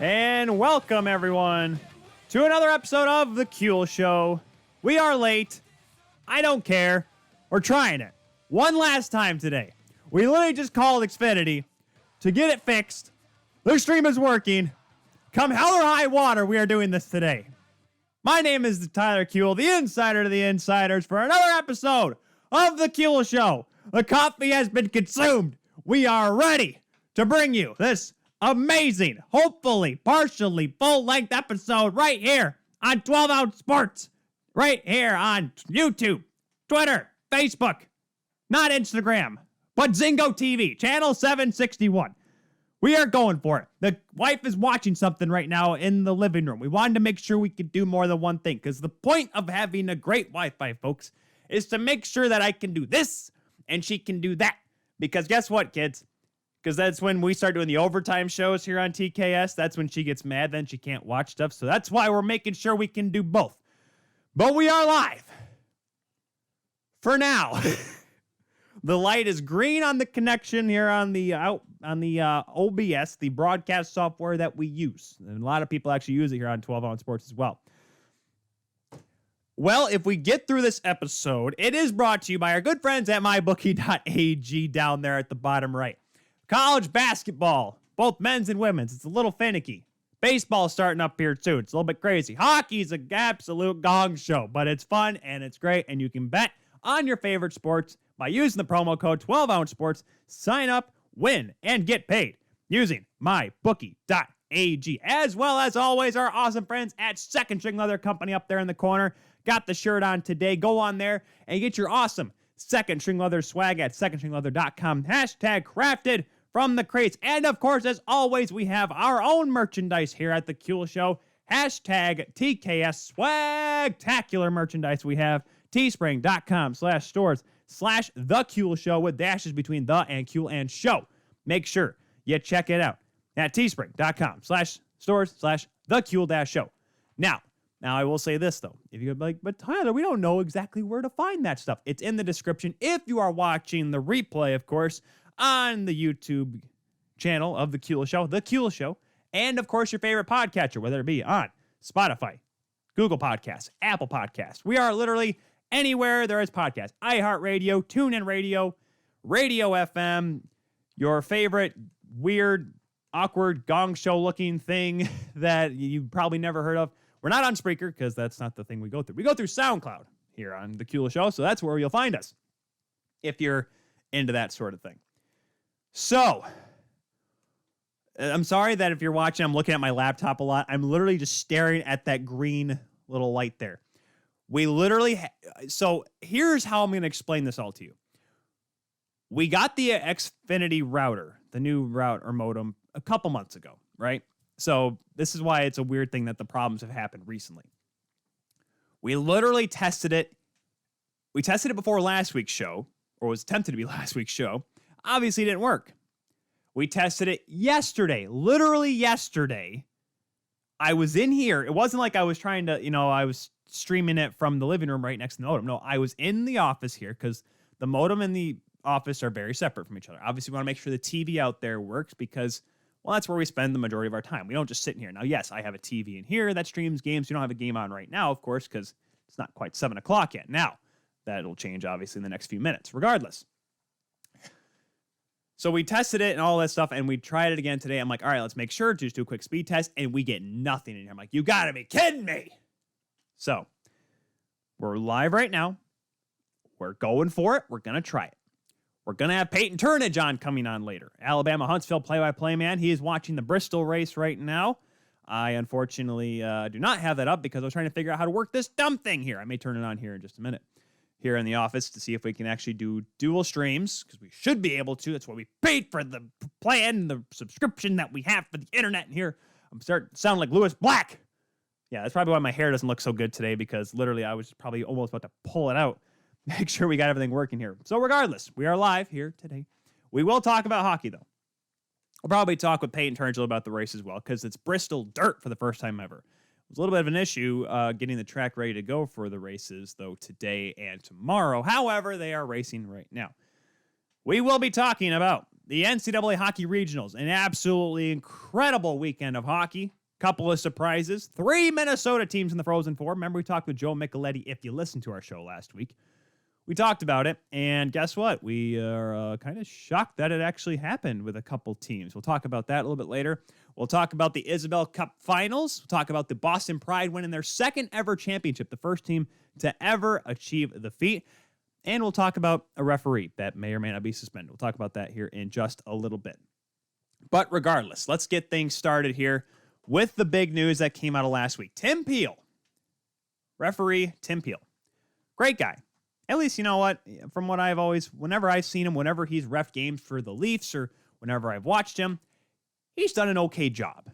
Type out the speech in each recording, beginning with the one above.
And welcome, everyone, to another episode of The Kuehl Show. We are late. I don't care. We're trying it. One last time today. We literally just called Xfinity to get it fixed. Their stream is working. Come hell or high water, we are doing this today. My name is Tyler Kuehl, the insider to the insiders, for another episode of The Kuehl Show. The coffee has been consumed. We are ready to bring you this amazing, hopefully partially full-length episode right here on 12 Ounce Sports. Right here on YouTube, Twitter, Facebook, not Instagram, but Zingo TV, channel 761. We are going for it. The wife is watching something right now in the living room. We wanted to make sure we could do more than one thing, because the point of having a great Wi-Fi, folks, is to make sure that I can do this and she can do that. Because guess what, kids? Because that's when we start doing the overtime shows here on TKS. That's when she gets mad. Then she can't watch stuff. So that's why we're making sure we can do both. But we are live. For now. The light is green on the connection here on the OBS, the broadcast software that we use. And a lot of people actually use it here on 12 Ounce Sports as well. Well, if we get through this episode, it is brought to you by our good friends at mybookie.ag down there at the bottom right. College basketball, both men's and women's. It's a little finicky. Baseball's starting up here too. It's a little bit crazy. Hockey's an absolute gong show, but it's fun and it's great. And you can bet on your favorite sports by using the promo code 12 Ounce Sports. Sign up, win, and get paid using mybookie.ag. As well as always, our awesome friends at Second String Leather Company up there in the corner. Got the shirt on today. Go on there and get your awesome Second String Leather swag at secondstringleather.com. Hashtag crafted from the crates. And of course, as always, we have our own merchandise here at the Kuehl Show. Hashtag TKS swagtacular merchandise. We have teespring.com/stores/The Kuehl Show with dashes between the and Kuehl and show. Make sure you check it out at teespring.com/stores/The Kuehl show. Now I will say this though. If you're like, but Tyler, we don't know exactly where to find that stuff. It's in the description. If you are watching the replay, of course, on the YouTube channel of The Kuehl Show, The Kuehl Show, and of course your favorite podcatcher, whether it be on Spotify, Google Podcasts, Apple Podcasts. We are literally anywhere there is podcasts. iHeartRadio, TuneIn Radio, Radio FM, your favorite weird, awkward gong show looking thing that you probably never heard of. We're not on Spreaker because that's not the thing we go through. We go through SoundCloud here on The Kuehl Show, so that's where you'll find us if you're into that sort of thing. So, I'm sorry that if you're watching, I'm looking at my laptop a lot. I'm literally just staring at that green little light there. We literally, so here's how I'm going to explain this all to you. We got the Xfinity router, the new router modem, a couple months ago, right? So this is why it's a weird thing that the problems have happened recently. We literally tested it. We tested it before last week's show, or was attempted to be last week's show. Obviously, it didn't work. We tested it yesterday, literally yesterday. I was in here. It wasn't like I was trying to, I was streaming it from the living room right next to the modem. No, I was in the office here because the modem and the office are very separate from each other. Obviously, we want to make sure the TV out there works because, well, that's where we spend the majority of our time. We don't just sit in here. Now, yes, I have a TV in here that streams games. You don't have a game on right now, of course, because it's not quite 7 o'clock yet. Now, that'll change, obviously, in the next few minutes, regardless. So we tested it and all that stuff, and we tried it again today. I'm like, all right, let's make sure to just do a quick speed test, and we get nothing in here. I'm like, you got to be kidding me. So we're live right now. We're going for it. We're going to try it. We're going to have Peyton Turnage coming on later. Alabama Huntsville play-by-play man. He is watching the Bristol race right now. I unfortunately do not have that up because I was trying to figure out how to work this dumb thing here. I may turn it on here in just a minute here in the office to see if we can actually do dual streams because we should be able to. That's why we paid for the plan, the subscription that we have for the internet in here. I'm starting to sound like Lewis Black. Yeah, that's probably why my hair doesn't look so good today because literally I was probably almost about to pull it out. Make sure we got everything working here. So regardless, we are live here today. We will talk about hockey, though. We'll probably talk with Peyton Turnage about the race as well because it's Bristol dirt for the first time ever. It was a little bit of an issue getting the track ready to go for the races, though, today and tomorrow. However, they are racing right now. We will be talking about the NCAA hockey regionals, an absolutely incredible weekend of hockey. Couple of surprises. 3 Minnesota teams in the Frozen Four. Remember, we talked with Joe Micheletti, if you listened to our show last week. We talked about it, and guess what? We are kind of shocked that it actually happened with a couple teams. We'll talk about that a little bit later. We'll talk about the Isabel Cup Finals. We'll talk about the Boston Pride winning their second ever championship, the first team to ever achieve the feat. And we'll talk about a referee that may or may not be suspended. We'll talk about that here in just a little bit. But regardless, let's get things started here with the big news that came out of last week. Tim Peel, referee Tim Peel, great guy. At least, you know what, from what I've always, whenever I've seen him, whenever he's ref games for the Leafs or whenever I've watched him, he's done an okay job.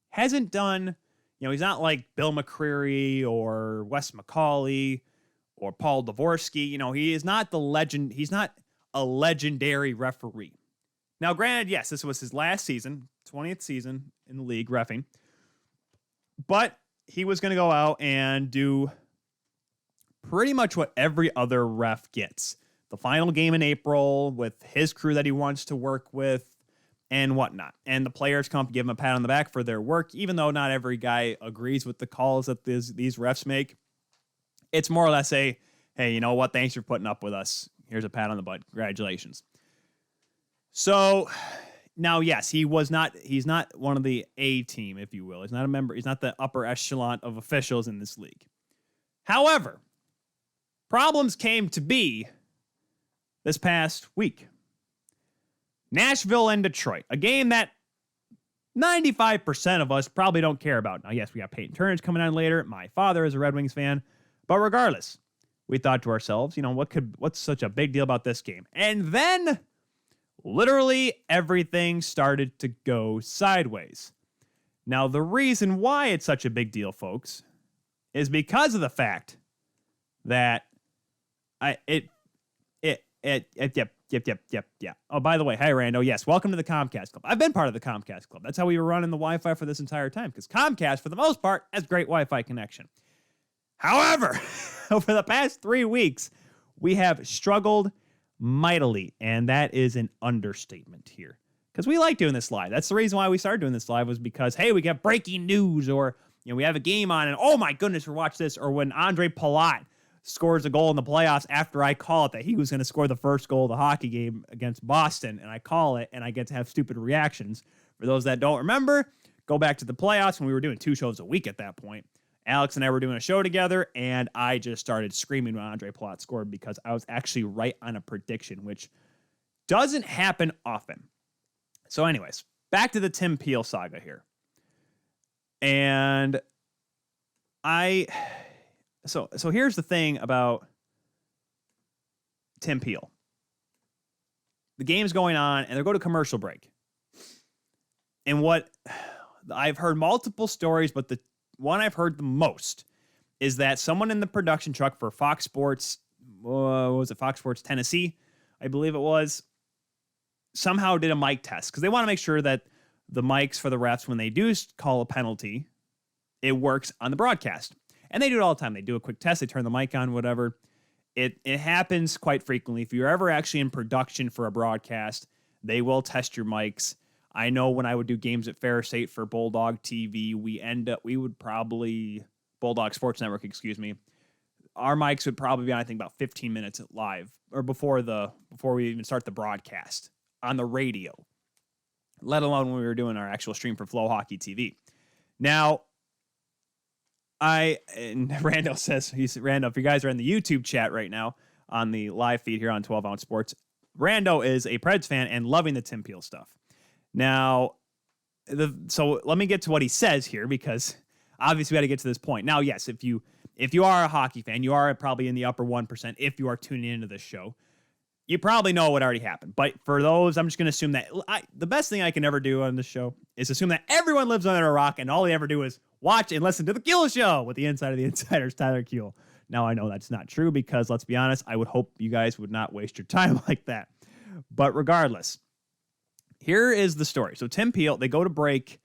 Hasn't done, he's not like Bill McCreary or Wes McCauley or Paul Dvorsky. He is not the legend. He's not a legendary referee. Now, granted, yes, this was his last season, 20th season in the league reffing, but he was going to go out and do pretty much what every other ref gets. The final game in April with his crew that he wants to work with and whatnot. And the players come give him a pat on the back for their work, even though not every guy agrees with the calls that these refs make. It's more or less a, hey, you know what? Thanks for putting up with us. Here's a pat on the butt. Congratulations. So now, yes, he's not one of the A team, if you will. He's not a member. He's not the upper echelon of officials in this league. However, problems came to be this past week. Nashville and Detroit, a game that 95% of us probably don't care about. Now, yes, we got Peyton Turnage coming on later. My father is a Red Wings fan. But regardless, we thought to ourselves, what's such a big deal about this game? And then literally everything started to go sideways. Now, the reason why it's such a big deal, folks, is because of the fact that yeah. Oh, by the way, hi, Rando. Yes, welcome to the Comcast Club. I've been part of the Comcast Club. That's how we were running the Wi-Fi for this entire time, because Comcast, for the most part, has great Wi-Fi connection. However, over the past 3 weeks, we have struggled mightily, and that is an understatement here, because we like doing this live. That's the reason why we started doing this live, was because, hey, we got breaking news, or we have a game on, and oh my goodness, we're watching this, or when Andre Palat scores a goal in the playoffs after I call it that he was going to score the first goal of the hockey game against Boston, and I call it, and I get to have stupid reactions. For those that don't remember, go back to the playoffs when we were doing 2 shows a week at that point. Alex and I were doing a show together, and I just started screaming when Andre Palat scored because I was actually right on a prediction, which doesn't happen often. So anyways, back to the Tim Peel saga here. And So here's the thing about Tim Peel. The game's going on, and they go to commercial break. And what I've heard multiple stories, but the one I've heard the most is that someone in the production truck for Fox Sports, Fox Sports Tennessee, I believe it was, somehow did a mic test, because they want to make sure that the mics for the refs, when they do call a penalty, it works on the broadcast. And they do it all the time. They do a quick test. They turn the mic on, whatever. It happens quite frequently. If you're ever actually in production for a broadcast, they will test your mics. I know when I would do games at Fair State for Bulldog TV, Bulldog Sports Network, our mics would probably be on, I think, about 15 minutes live, or before we even start the broadcast on the radio, let alone when we were doing our actual stream for Flow Hockey TV. Now, and Rando says, Rando, if you guys are in the YouTube chat right now on the live feed here on 12 Ounce Sports, Rando is a Preds fan and loving the Tim Peel stuff. Now, so let me get to what he says here, because obviously we got to get to this point. Now, yes, if you are a hockey fan, you are probably in the upper 1% if you are tuning into this show. You probably know what already happened. But for those, I'm just going to assume that the best thing I can ever do on this show is assume that everyone lives under a rock and all they ever do is watch and listen to the Kuehl Show with the inside of the insiders, Tyler Kuehl. Now, I know that's not true, because let's be honest, I would hope you guys would not waste your time like that. But regardless, here is the story. So Tim Peel, they go to break,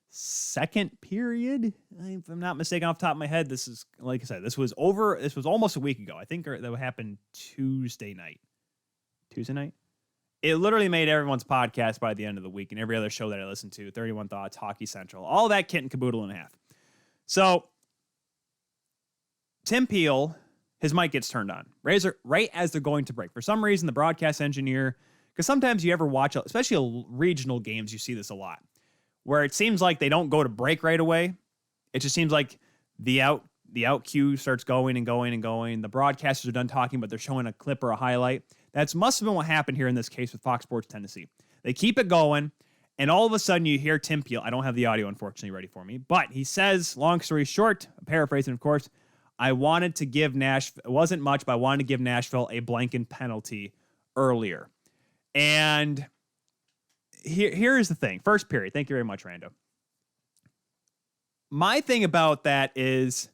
second period, if I'm not mistaken off the top of my head. This is, like I said, this was almost a week ago. I think that happened Tuesday night. It literally made everyone's podcast by the end of the week and every other show that I listened to, 31 Thoughts, Hockey Central, all that kit and caboodle and a half. So Tim Peel, his mic gets turned on right as they're going to break. For some reason, the broadcast engineer, because sometimes you ever watch, especially regional games, you see this a lot, where it seems like they don't go to break right away. It just seems like the out cue starts going and going and going. The broadcasters are done talking, but they're showing a clip or a highlight. That must have been what happened here in this case with Fox Sports Tennessee. They keep it going, and all of a sudden you hear Tim Peel. I don't have the audio, unfortunately, ready for me, but he says, long story short, paraphrasing, of course, I wanted to give Nashville, it wasn't much, but I wanted to give Nashville a blanket penalty earlier. And here is the thing. First period. Thank you very much, Rando. My thing about that is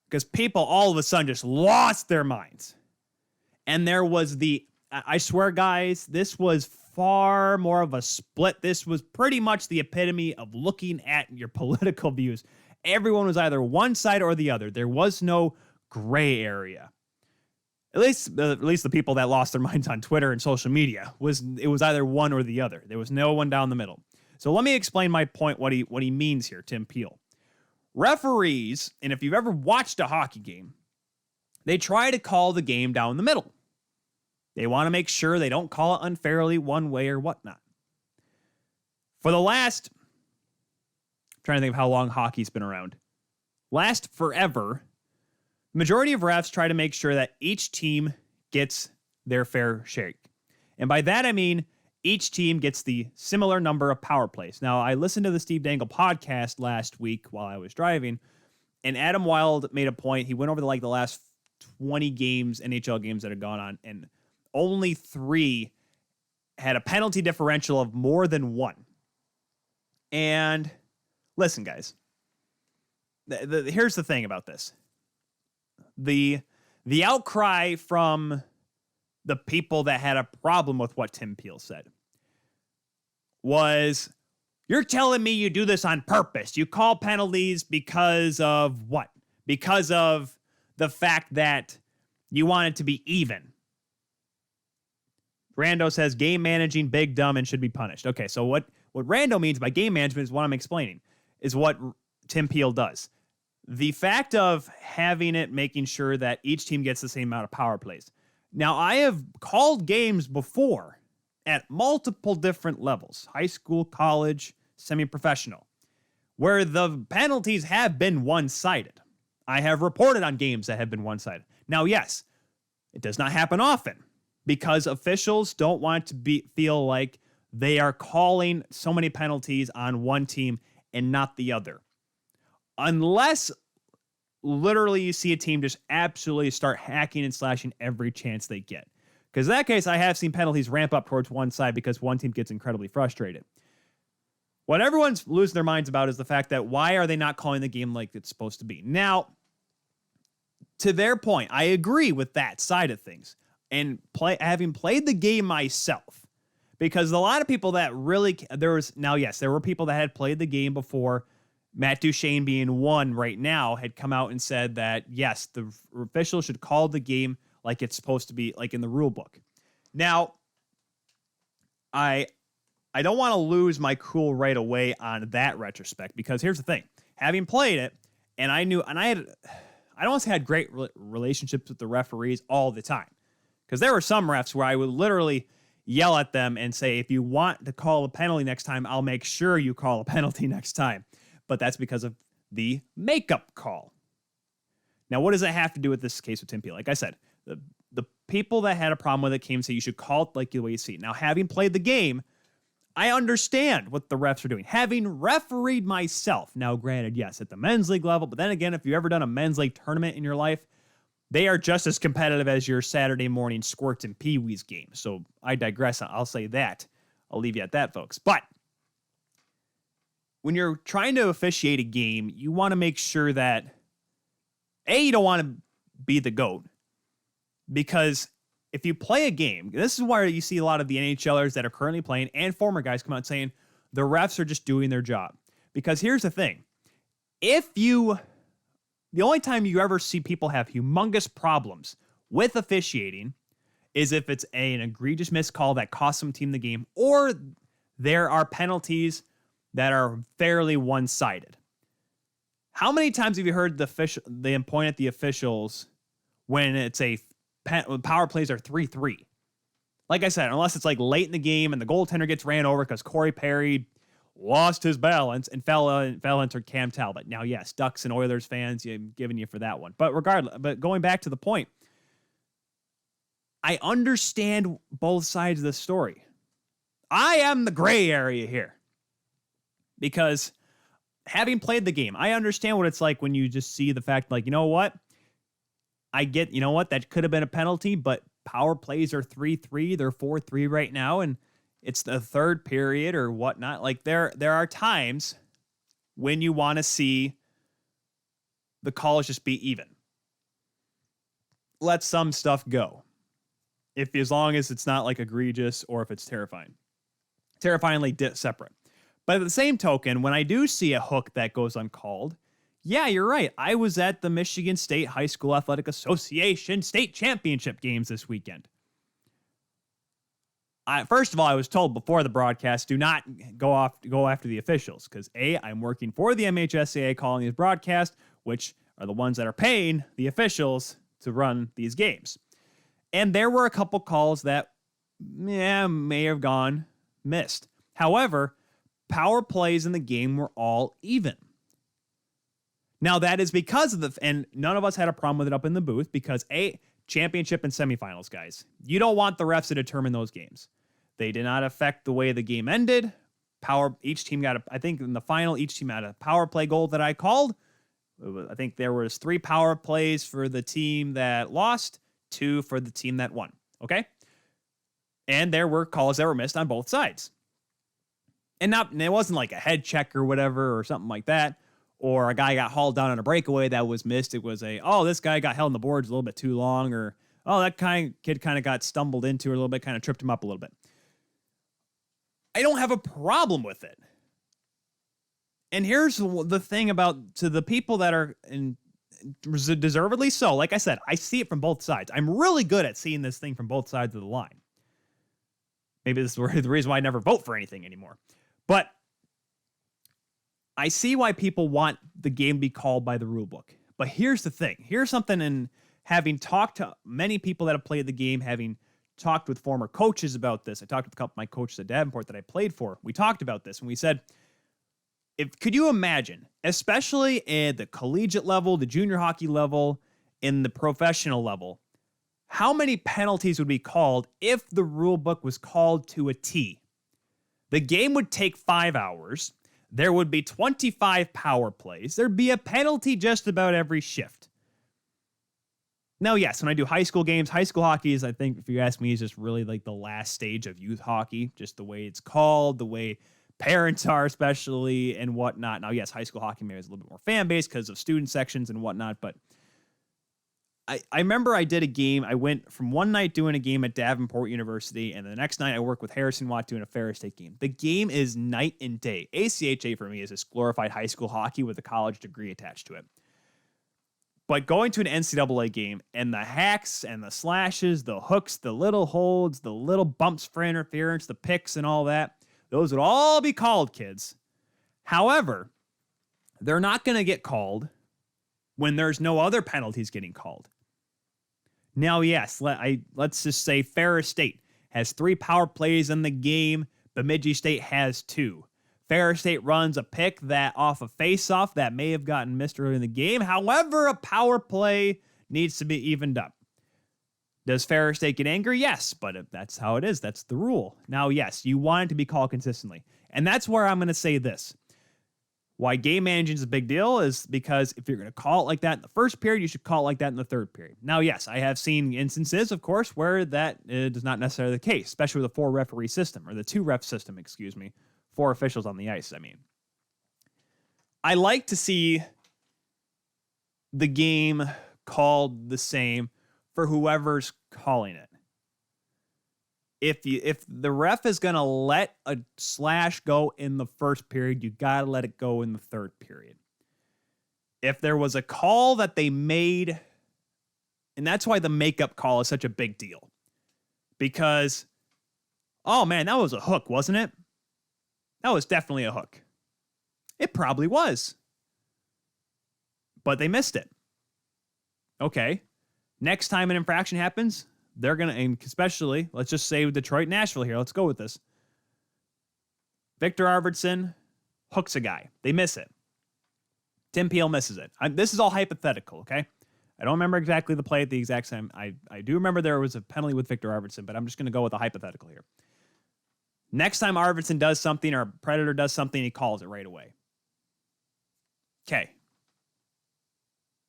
because people all of a sudden just lost their minds. And there was I swear, guys, this was far more of a split. This was pretty much the epitome of looking at your political views. Everyone was either one side or the other. There was no gray area. At least the people that lost their minds on Twitter and social media it was either one or the other. There was no one down the middle. So let me explain my point, what he means here, Tim Peel. Referees, and if you've ever watched a hockey game, they try to call the game down the middle. They want to make sure they don't call it unfairly one way or whatnot. For the last, I'm trying to think of how long hockey's been around. Last forever, the majority of refs try to make sure that each team gets their fair shake. And by that, I mean each team gets the similar number of power plays. Now, I listened to the Steve Dangle podcast last week while I was driving, and Adam Wild made a point. He went over the last 20 games, NHL games that had gone on, and only 3 had a penalty differential of more than 1. And listen, guys, here's the thing about this. The outcry from the people that had a problem with what Tim Peel said was, you're telling me you do this on purpose. You call penalties because of what? Because of the fact that you want it to be even. Rando says game managing, big, dumb, and should be punished. Okay, so what Rando means by game management is what I'm explaining, is what Tim Peel does. The fact of having it, making sure that each team gets the same amount of power plays. Now, I have called games before at multiple different levels, high school, college, semi-professional, where the penalties have been one-sided. I have reported on games that have been one-sided. Now, yes, it does not happen often because officials don't want to feel like they are calling so many penalties on one team and not the other. Unless literally you see a team just absolutely start hacking and slashing every chance they get. Because in that case, I have seen penalties ramp up towards one side because one team gets incredibly frustrated. What everyone's losing their minds about is the fact that why are they not calling the game like it's supposed to be? Now, to their point, I agree with that side of things. And having played the game myself, because a lot of people that really, there were people that had played the game before. Matt Duchene being one right now had come out and said that, yes, the officials should call the game like it's supposed to be, like in the rule book. Now, I don't want to lose my cool right away on that retrospect, because here's the thing. Having played it, and I don't want to say I had great relationships with the referees all the time, because there were some refs where I would literally yell at them and say, if you want to call a penalty next time, I'll make sure you call a penalty next time. But that's because of the makeup call. Now, what does that have to do with this case with Tim Peel? Like I said, the people that had a problem with it came and said you should call it like the way you see it. Now, having played the game, I understand what the refs are doing. Having refereed myself, now granted, yes, at the men's league level, but then again, if you've ever done a men's league tournament in your life, they are just as competitive as your Saturday morning squirts and peewees game. So I digress. I'll say that. I'll leave you at that, folks. But when you're trying to officiate a game, you want to make sure that, A, you don't want to be the GOAT. Because if you play a game, this is why you see a lot of the NHLers that are currently playing and former guys come out saying the refs are just doing their job. Because here's the thing. The only time you ever see people have humongous problems with officiating is if it's an egregious missed call that costs some team the game, or there are penalties that are fairly one-sided. How many times have you heard they point at the officials when it's power plays are 3-3? Like I said, unless it's like late in the game and the goaltender gets ran over because Corey Perry lost his balance and fell into Cam Talbot. Now, yes, Ducks and Oilers fans, I'm giving you for that one. But regardless, going back to the point, I understand both sides of the story. I am the gray area here because having played the game, I understand what it's like when you just see the fact, like, you know what? I get, you know what? That could have been a penalty, but power plays are 3-3. They're 4-3 right now, and it's the third period or whatnot. Like, there are times when you want to see the calls just be even. Let some stuff go. As long as it's not like egregious or if it's terrifyingly separate. But at the same token, when I do see a hook that goes uncalled, yeah, you're right. I was at the Michigan State High School Athletic Association state championship games this weekend. First of all, I was told before the broadcast, do not go after the officials because I'm working for the MHSAA calling these broadcasts, which are the ones that are paying the officials to run these games. And there were a couple calls that may have gone missed. However, power plays in the game were all even. Now, that is because of and none of us had a problem with it up in the booth because championship and semifinals, guys. You don't want the refs to determine those games. They did not affect the way the game ended. Each team got I think in the final, each team had a power play goal that I called. I think there was 3 power plays for the team that lost, 2 for the team that won. Okay? And there were calls that were missed on both sides. And it wasn't like a head check or whatever or something like that. Or a guy got hauled down on a breakaway that was missed. It was this guy got held on the boards a little bit too long. Or, that kid kind of got stumbled into it a little bit, kind of tripped him up a little bit. I don't have a problem with it. And here's the thing to the people that are deservedly so. Like I said, I see it from both sides. I'm really good at seeing this thing from both sides of the line. Maybe this is the reason why I never vote for anything anymore. But I see why people want the game be called by the rule book. But here's the thing. Here's something, in having talked to many people that have played the game, having talked with former coaches about this. I talked with a couple of my coaches at Davenport that I played for. We talked about this, and we said, could you imagine, especially at the collegiate level, the junior hockey level, in the professional level, how many penalties would be called if the rule book was called to a T? The game would take 5 hours. There would be 25 power plays. There'd be a penalty just about every shift. Now, yes, when I do high school games, high school hockey is, I think, if you ask me, is just really like the last stage of youth hockey, just the way it's called, the way parents are especially, and whatnot. Now, yes, high school hockey maybe has a little bit more fan base because of student sections and whatnot, but I remember I did a game. I went from one night doing a game at Davenport University, and the next night I worked with Harrison Watt doing a Ferris State game. The game is night and day. ACHA for me is just glorified high school hockey with a college degree attached to it. But going to an NCAA game and the hacks and the slashes, the hooks, the little holds, the little bumps for interference, the picks and all that, those would all be called, kids. However, they're not going to get called when there's no other penalties getting called. Now, yes, let's just say Ferris State has 3 power plays in the game. Bemidji State has 2. Ferris State runs a pick that off a face-off that may have gotten missed earlier in the game. However, a power play needs to be evened up. Does Ferris State get angry? Yes, but that's how it is. That's the rule. Now, yes, you want it to be called consistently. And that's where I'm going to say this. Why game managing is a big deal is because if you're going to call it like that in the first period, you should call it like that in the third period. Now, yes, I have seen instances, of course, where that is not necessarily the case, especially with a 4-referee system, or the 2-ref system, 4 officials on the ice, I like to see the game called the same for whoever's calling it. If the ref is going to let a slash go in the first period, you got to let it go in the third period. If there was a call that they made, and that's why the makeup call is such a big deal. because, oh man, that was a hook, wasn't it? That was definitely a hook. It probably was. But they missed it. Okay. Next time an infraction happens, they're going to, and especially, let's just say Detroit, Nashville here. Let's go with this. Victor Arvidsson hooks a guy. They miss it. Tim Peel misses it. This is all hypothetical, okay? I don't remember exactly the play at the exact time. I do remember there was a penalty with Victor Arvidsson, but I'm just going to go with a hypothetical here. Next time Arvidsson does something or a Predator does something, he calls it right away. Okay.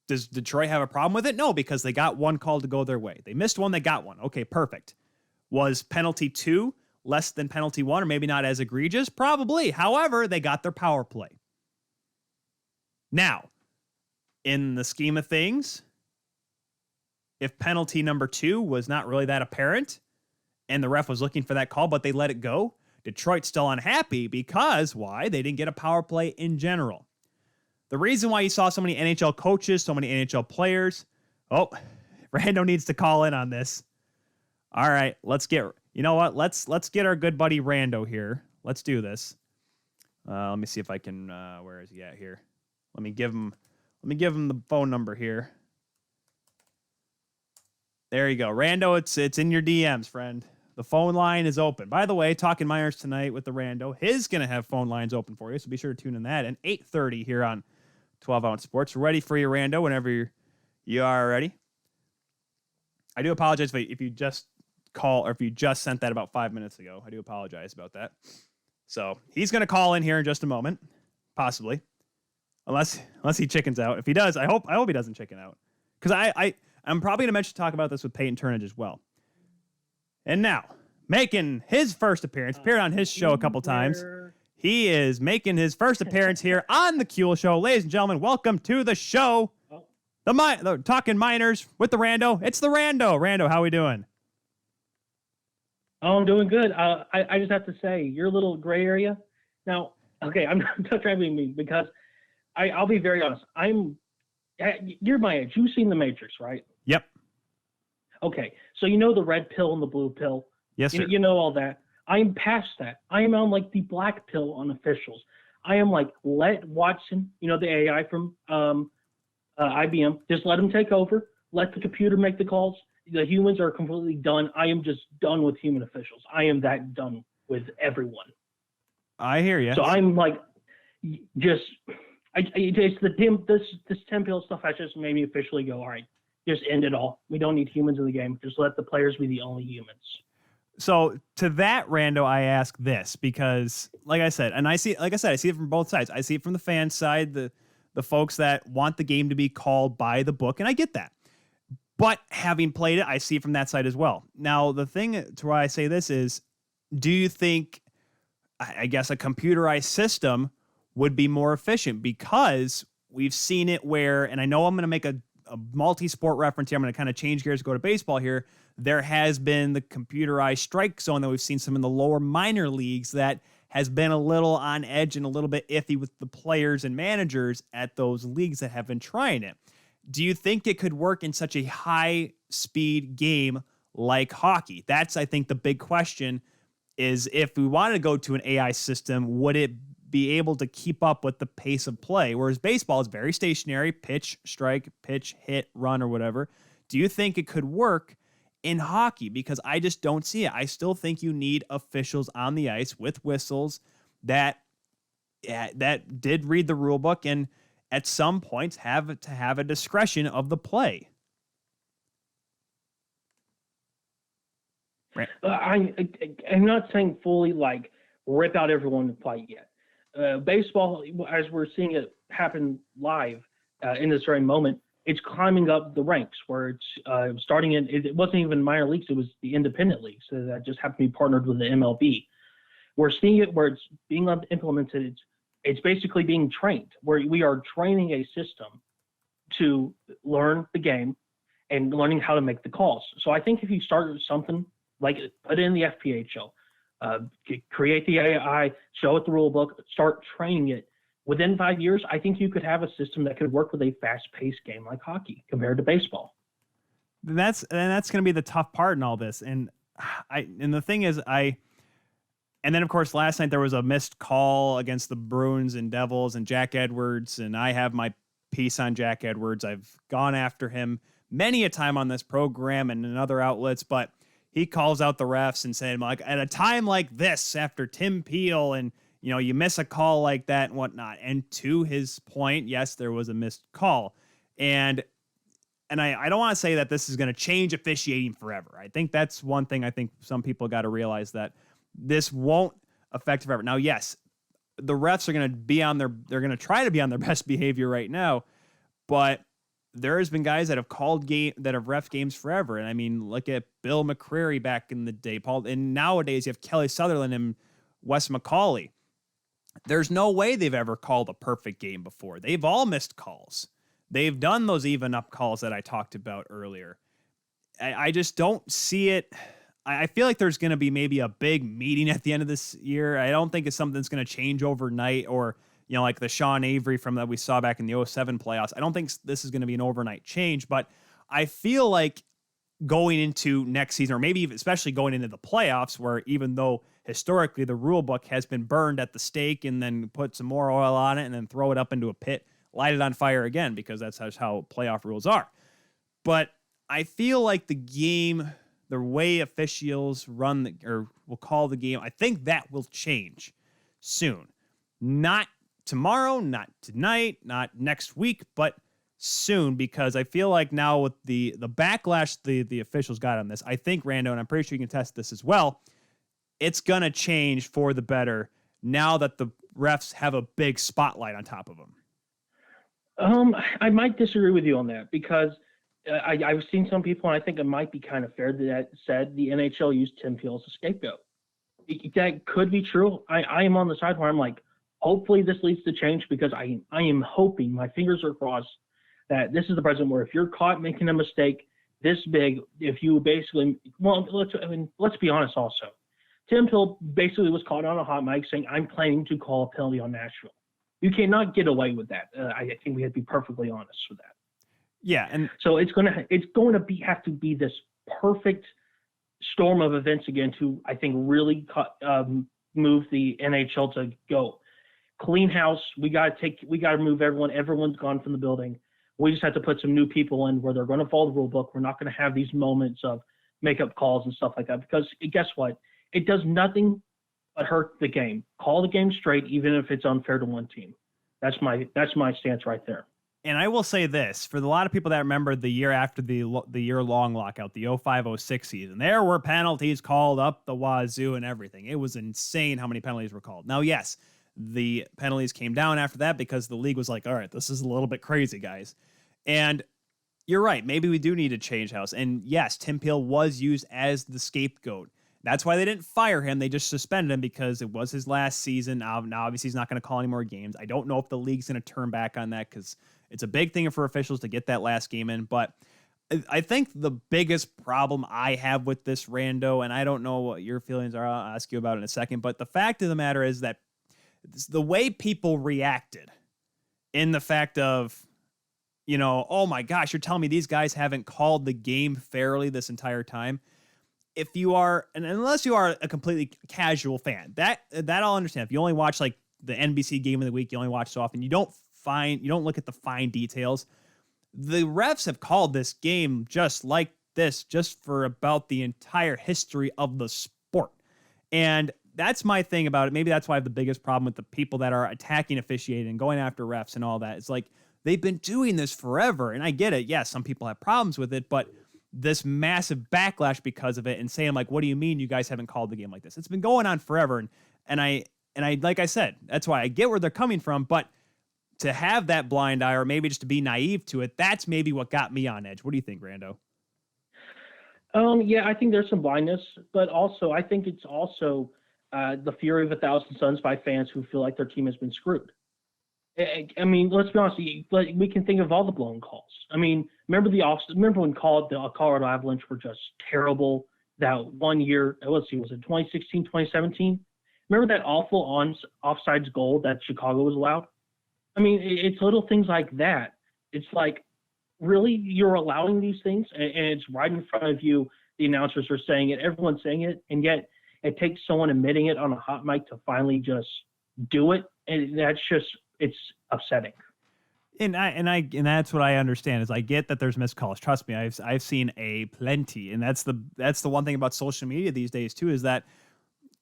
Does Detroit have a problem with it? No, because they got one call to go their way. They missed one, they got one. Okay, perfect. Was penalty 2 less than penalty 1, or maybe not as egregious? Probably. However, they got their power play. Now, in the scheme of things, if penalty number 2 was not really that apparent, and the ref was looking for that call, but they let it go, Detroit's still unhappy because, why? They didn't get a power play in general. The reason why you saw so many NHL coaches, so many NHL players. Oh, Rando needs to call in on this. All right, you know what? Let's get our good buddy Rando here. Let's do this. Let me see if I can, where is he at here? Let me give him the phone number here. There you go. Rando, it's in your DMs, friend. The phone line is open. By the way, Talking Miners tonight with the Rando. His going to have phone lines open for you, so be sure to tune in that. And 8:30 here on 12-Ounce Sports. Ready for you, Rando, whenever you are ready. I do apologize if you just call or if you just sent that about 5 minutes ago. I do apologize about that. So he's going to call in here in just a moment, possibly, unless he chickens out. If he does, I hope he doesn't chicken out, because I'm probably going to talk about this with Peyton Turnage as well. And now, making his first appearance, appeared on his show a couple times. He is making his first appearance here on the Kuehl Show. Ladies and gentlemen, welcome to the show. The Talking Miners with the Rando. It's the Rando. Rando, how we doing? Oh, I'm doing good. I just have to say, your little gray area. Now, okay, I'm not trying to be mean, because I'll be very honest. You're my age. You've seen The Matrix, right? Yep. Okay, so you know the red pill and the blue pill. Yes, sir. You know all that. I'm past that. I am on like the black pill on officials. I am like, let Watson, the AI from IBM, just let him take over. Let the computer make the calls. The humans are completely done. I am just done with human officials. I am that done with everyone. I hear you. So I'm like, this Tim Pill stuff has just made me officially go, all right, just end it all. We don't need humans in the game. Just let the players be the only humans. So to that, Rando, I ask this because, like I said, I see it from both sides. I see it from the fan side, the folks that want the game to be called by the book, and I get that. But having played it, I see it from that side as well. Now, the thing to why I say this is, do you think, I guess, a computerized system would be more efficient? Because we've seen it where, and I know I'm going to make a multi-sport reference here. I'm going to kind of change gears, go to baseball here. There has been the computerized strike zone that we've seen some in the lower minor leagues that has been a little on edge and a little bit iffy with the players and managers at those leagues that have been trying it. Do you think it could work in such a high-speed game like hockey? That's, I think, the big question is, if we wanted to go to an AI system, would it be able to keep up with the pace of play? Whereas baseball is very stationary, pitch, strike, pitch, hit, run, or whatever. Do you think it could work in hockey? Because I just don't see it. I still think you need officials on the ice with whistles that did read the rule book and at some points have a discretion of the play. Right. I'm not saying fully like rip out everyone to fight yet. Baseball, as we're seeing it happen live in this very moment, it's climbing up the ranks where it's starting in, it wasn't even minor leagues, it was the independent leagues that just happened to be partnered with the MLB. We're seeing it where it's being implemented. It's basically being trained, where we are training a system to learn the game and learning how to make the calls. So I think if you start with something like put it in the FPHL, create the AI, show it the rule book, start training it. Within 5 years, I think you could have a system that could work with a fast-paced game like hockey compared to baseball. That's going to be the tough part in all this. And and the thing is, and then of course last night there was a missed call against the Bruins and Devils and Jack Edwards, and I have my piece on Jack Edwards. I've gone after him many a time on this program and in other outlets, but he calls out the refs and saying, like, at a time like this, after Tim Peel, and you miss a call like that and whatnot. And to his point, yes, there was a missed call, and I don't want to say that this is going to change officiating forever. I think that's one thing I think some people got to realize, that this won't affect forever. Now, yes, the refs are going to they're going to try to be on their best behavior right now, but there has been guys that have that have ref games forever. And I mean, look at Bill McCreary back in the day, Paul, and nowadays you have Kelly Sutherland and Wes McCauley. There's no way they've ever called a perfect game before. They've all missed calls. They've done those even up calls that I talked about earlier. I just don't see it. I feel like there's going to be maybe a big meeting at the end of this year. I don't think it's something that's going to change overnight, or, like the Sean Avery from that we saw back in the 2007 playoffs. I don't think this is going to be an overnight change, but I feel like going into next season, or maybe even especially going into the playoffs, where even though historically the rule book has been burned at the stake and then put some more oil on it and then throw it up into a pit, light it on fire again, because that's how playoff rules are. But I feel like the game, the way officials run or will call the game, I think that will change soon. Not tomorrow, not tonight, not next week, but soon, because I feel like now with the backlash the officials got on this, I think, Rando, and I'm pretty sure you can test this as well, it's going to change for the better now that the refs have a big spotlight on top of them. I might disagree with you on that, because I've seen some people, and I think it might be kind of fair, that said the NHL used Tim Peel as a scapegoat. That could be true. I am on the side where I'm like, hopefully this leads to change, because I am hoping, my fingers are crossed, that this is the president where if you're caught making a mistake this big, if you basically, let's be honest also. Tim Peel basically was caught on a hot mic saying, I'm planning to call a penalty on Nashville. You cannot get away with that. I think we have to be perfectly honest with that. Yeah, and so it's going to have to be this perfect storm of events again to, I think, really move the NHL to go clean house. We got to move everyone. Everyone's gone from the building. We just have to put some new people in where they're going to follow the rule book. We're not going to have these moments of makeup calls and stuff like that, because guess what? It does nothing but hurt the game. Call the game straight, even if it's unfair to one team. That's my stance right there. And I will say this, for a lot of people that remember the year after the year-long lockout, the 05-06 season, there were penalties called up the wazoo and everything. It was insane how many penalties were called. Now, yes, the penalties came down after that because the league was like, all right, this is a little bit crazy, guys. And you're right, maybe we do need to change house. And yes, Tim Peel was used as the scapegoat. That's why they didn't fire him. They just suspended him because it was his last season. Now obviously, he's not going to call any more games. I don't know if the league's going to turn back on that, because it's a big thing for officials to get that last game in. But I think the biggest problem I have with this, Rando, and I don't know what your feelings are, I'll ask you about in a second, but the fact of the matter is that the way people reacted in the fact of, oh my gosh, you're telling me these guys haven't called the game fairly this entire time. If you are, and unless you are a completely casual fan, that I'll understand. If you only watch like the NBC game of the week, you only watch so often, you don't look at the fine details. The refs have called this game just like this, just for about the entire history of the sport. And that's my thing about it. Maybe that's why I have the biggest problem with the people that are attacking officiating and going after refs and all that. It's like, they've been doing this forever. And I get it. Yes, some people have problems with it, but this massive backlash because of it, and saying like, what do you mean you guys haven't called the game like this? It's been going on forever. And I like I said, that's why I get where they're coming from, but to have that blind eye, or maybe just to be naive to it, that's maybe what got me on edge. What do you think, Rando? Yeah, I think there's some blindness, but also I think it's also the fury of 1,000 suns by fans who feel like their team has been screwed. I mean, let's be honest. We can think of all the blown calls. I mean, remember when the Colorado Avalanche were just terrible that one year? Let's see, was it 2016, 2017? Remember that awful offsides goal that Chicago was allowed? I mean, it's little things like that. It's like, really, you're allowing these things, and it's right in front of you. the announcers are saying it, everyone's saying it, and yet it takes someone admitting it on a hot mic to finally just do it, and it's upsetting. And that's what I understand is I get that there's missed calls. Trust me, I've seen a plenty, and that's the one thing about social media these days too is that.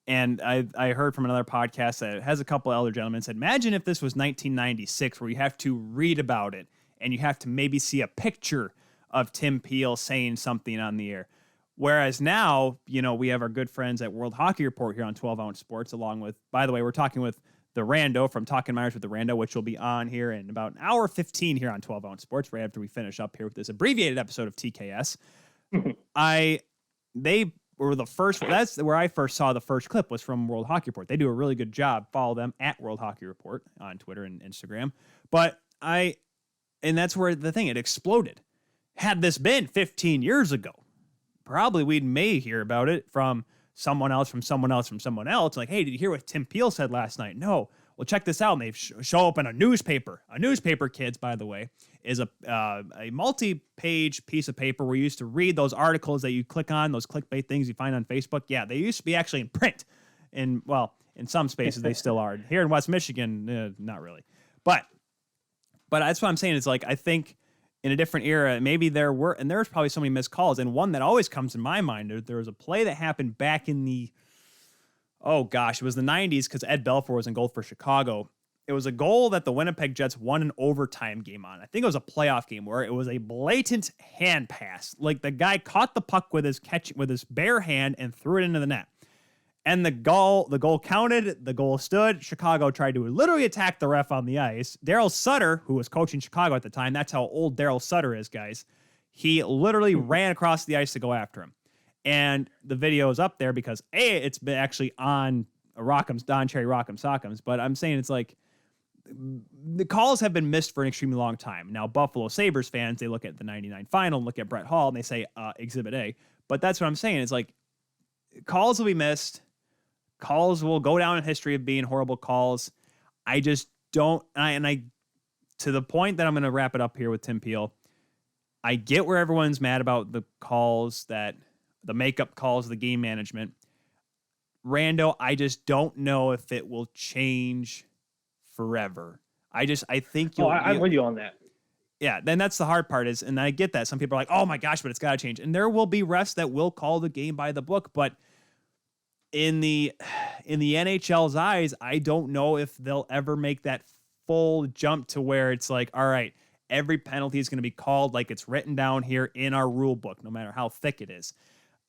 And I heard from another podcast that has a couple elder gentlemen said, imagine if this was 1996 where you have to read about it and you have to maybe see a picture of Tim Peel saying something on the air. Whereas now, we have our good friends at World Hockey Report here on 12 Ounce Sports, along with, by the way, we're talking with The Rando from Talking Minors with The Rando, which will be on here in about an hour 15 here on 12 Ounce Sports, right after we finish up here with this abbreviated episode of TKS. They were the first. That's where I first saw the first clip was from World Hockey Report. They do a really good job. Follow them at World Hockey Report on Twitter and Instagram. And that's where the thing, it exploded. Had this been 15 years ago, probably we may hear about it from someone else. Like, hey, did you hear what Tim Peel said last night? No. Well, check this out. And they show up in a newspaper. A newspaper, kids, by the way, is a multi-page piece of paper where you used to read those articles that you click on, those clickbait things you find on Facebook. Yeah, they used to be actually in print. In some spaces they still are. Here in West Michigan, not really. But that's what I'm saying. It's like I think in a different era, maybe there's probably so many missed calls. And one that always comes in my mind, there was a play that happened back in the it was the 90s because Ed Belfour was in goal for Chicago. It was a goal that the Winnipeg Jets won an overtime game on. I think it was a playoff game where it was a blatant hand pass. Like the guy caught the puck with his bare hand and threw it into the net. And the goal counted, the goal stood. Chicago tried to literally attack the ref on the ice. Daryl Sutter, who was coaching Chicago at the time, that's how old Daryl Sutter is, guys. He literally ran across the ice to go after him. And the video is up there because it's been actually on Don Cherry Rock'em Sock'ems. But I'm saying it's like the calls have been missed for an extremely long time. Now, Buffalo Sabres fans, they look at the 99 final and look at Brett Hall and they say Exhibit A. But that's what I'm saying. It's like calls will be missed. Calls will go down in history of being horrible calls. I just don't. I to the point that I'm going to wrap it up here with Tim Peel. I get where everyone's mad about the calls the makeup calls, the game management. Rando, I just don't know if it will change forever. I think I'm with you on that. Yeah, then that's the hard part and I get that. Some people are like, oh my gosh, but it's got to change. And there will be refs that will call the game by the book, but in the NHL's eyes, I don't know if they'll ever make that full jump to where it's like, all right, every penalty is going to be called like it's written down here in our rule book, no matter how thick it is.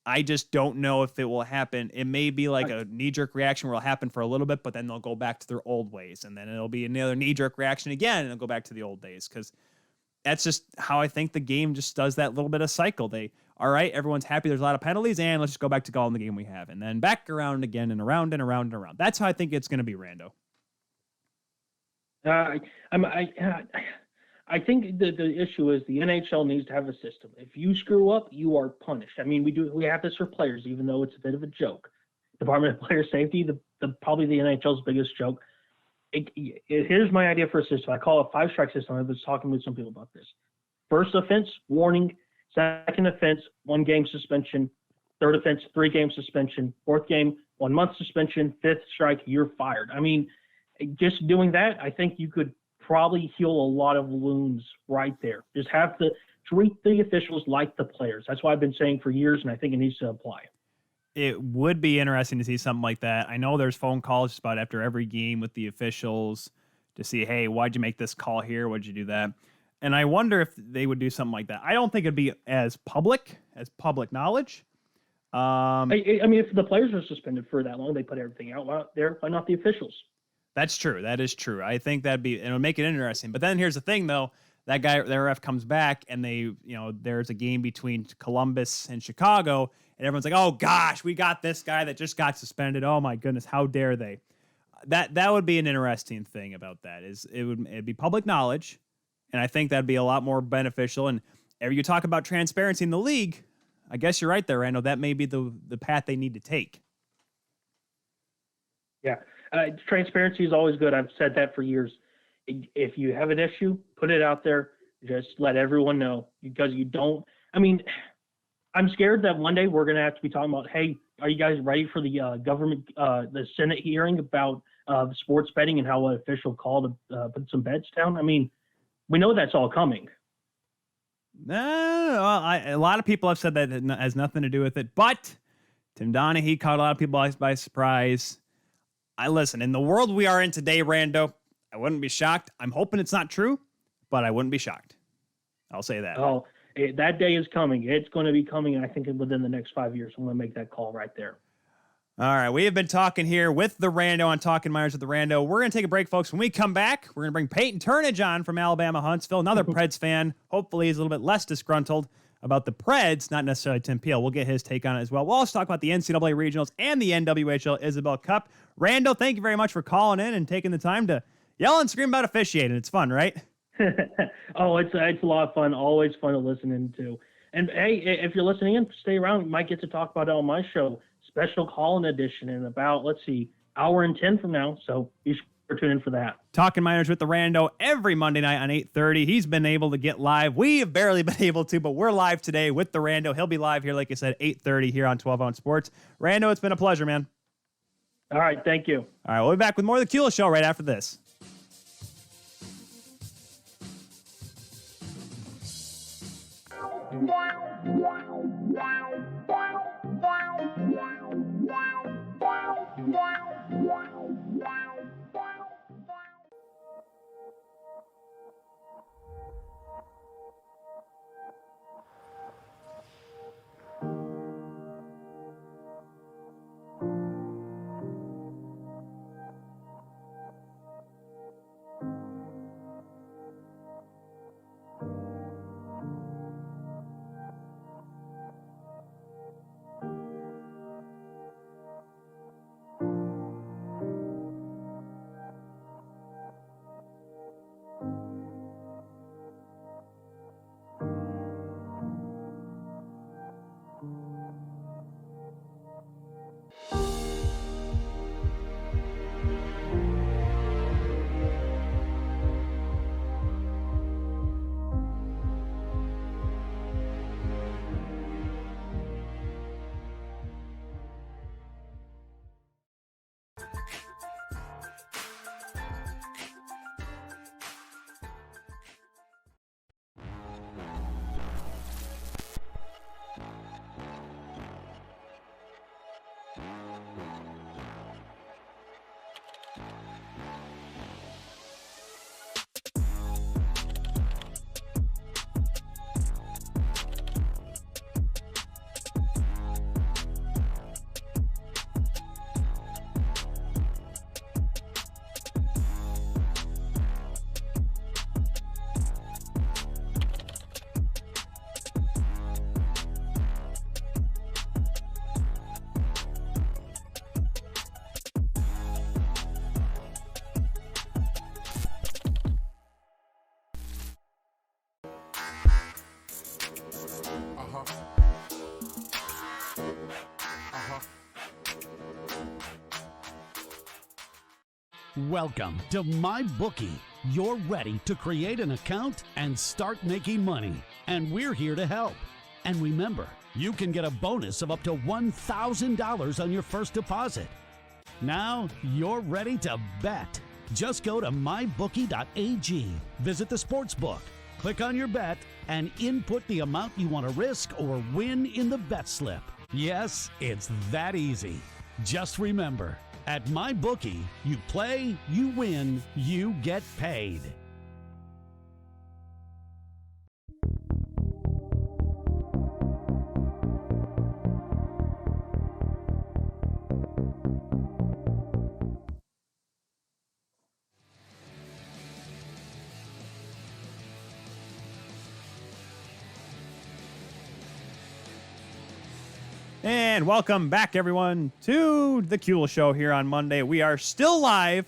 I just don't know if it will happen. It may be like a knee-jerk reaction where it'll happen for a little bit, but then they'll go back to their old ways. And then it'll be another knee-jerk reaction again, and it'll go back to the old days. Because that's just how I think the game just does that little bit of cycle. All right, everyone's happy there's a lot of penalties, and let's just go back to calling the game we have. And then back around again and around and around and around. That's how I think it's going to be, Rando. I think the issue is the NHL needs to have a system. If you screw up, you are punished. I mean, we have this for players, even though it's a bit of a joke. Department of Player Safety, probably the NHL's biggest joke. Here's my idea for a system. I call it a 5-strike system. I was talking with some people about this. First offense, warning. Second offense, 1 game suspension. Third offense, 3 game suspension. Fourth game, 1 month suspension. Fifth strike, you're fired. I mean, just doing that, I think you could probably heal a lot of wounds right there. Just have to treat the officials like the players. That's what I've been saying for years, and I think it needs to apply. It would be interesting to see something like that. I know there's phone calls just about after every game with the officials to see, hey, why'd you make this call here? Why'd you do that? And I wonder if they would do something like that. I don't think it'd be as public knowledge. I mean, if the players are suspended for that long, they put everything out there. Why not the officials? That's true. That is true. I think it would make it interesting. But then here's the thing, though. That ref comes back, and there's a game between Columbus and Chicago, and everyone's like, oh gosh, we got this guy that just got suspended. Oh my goodness, how dare they? That would be an interesting thing about that. It'd be public knowledge, and I think that'd be a lot more beneficial. And you talk about transparency in the league, I guess you're right there, Rando. That may be the path they need to take. Yeah. Transparency is always good. I've said that for years. If you have an issue, put it out there. Just let everyone know, because you don't. I mean, I'm scared that one day we're going to have to be talking about, hey, are you guys ready for the the Senate hearing about sports betting and how an official called to put some bets down? I mean, we know that's all coming. No, a lot of people have said that it has nothing to do with it, but Tim Donaghy caught a lot of people by surprise. I listen, in the world we are in today, Rando, I wouldn't be shocked. I'm hoping it's not true, but I wouldn't be shocked. I'll say that. Oh, that day is coming. It's going to be coming, I think, within the next 5 years. I'm going to make that call right there. All right, we have been talking here with the Rando on Talking Minors with the Rando. We're going to take a break, folks. When we come back, we're going to bring Peyton Turnage on from Alabama Huntsville, another Preds fan. Hopefully he's a little bit less disgruntled about the Preds, not necessarily Tim Peel. We'll get his take on it as well. We'll also talk about the NCAA Regionals and the NWHL Isabel Cup. Rando, thank you very much for calling in and taking the time to yell and scream about officiating. It's fun, right? Oh, it's a lot of fun. Always fun to listen into. And hey, if you're listening in, stay around. We might get to talk about it on my show, special call-in edition, in about, let's see, hour and 10 from now. So be sure to tune in for that. Talking Minors with the Rando every Monday night on 8:30. He's been able to get live. We have barely been able to, but we're live today with the Rando. He'll be live here, like I said, 8:30 here on 12 Ounce Sports. Rando, it's been a pleasure, man. All right, thank you. All right, we'll be back with more of the Kuehl Show right after this. Welcome to MyBookie. You're ready to create an account and start making money, and we're here to help. And remember, you can get a bonus of up to $1,000 on your first deposit. Now you're ready to bet. Just go to mybookie.ag, visit the sportsbook, click on your bet, and input the amount you want to risk or win in the bet slip. Yes, it's that easy. Just remember, at MyBookie, you play, you win, you get paid. And welcome back, everyone, to the Kuehl Show here on Monday. We are still live.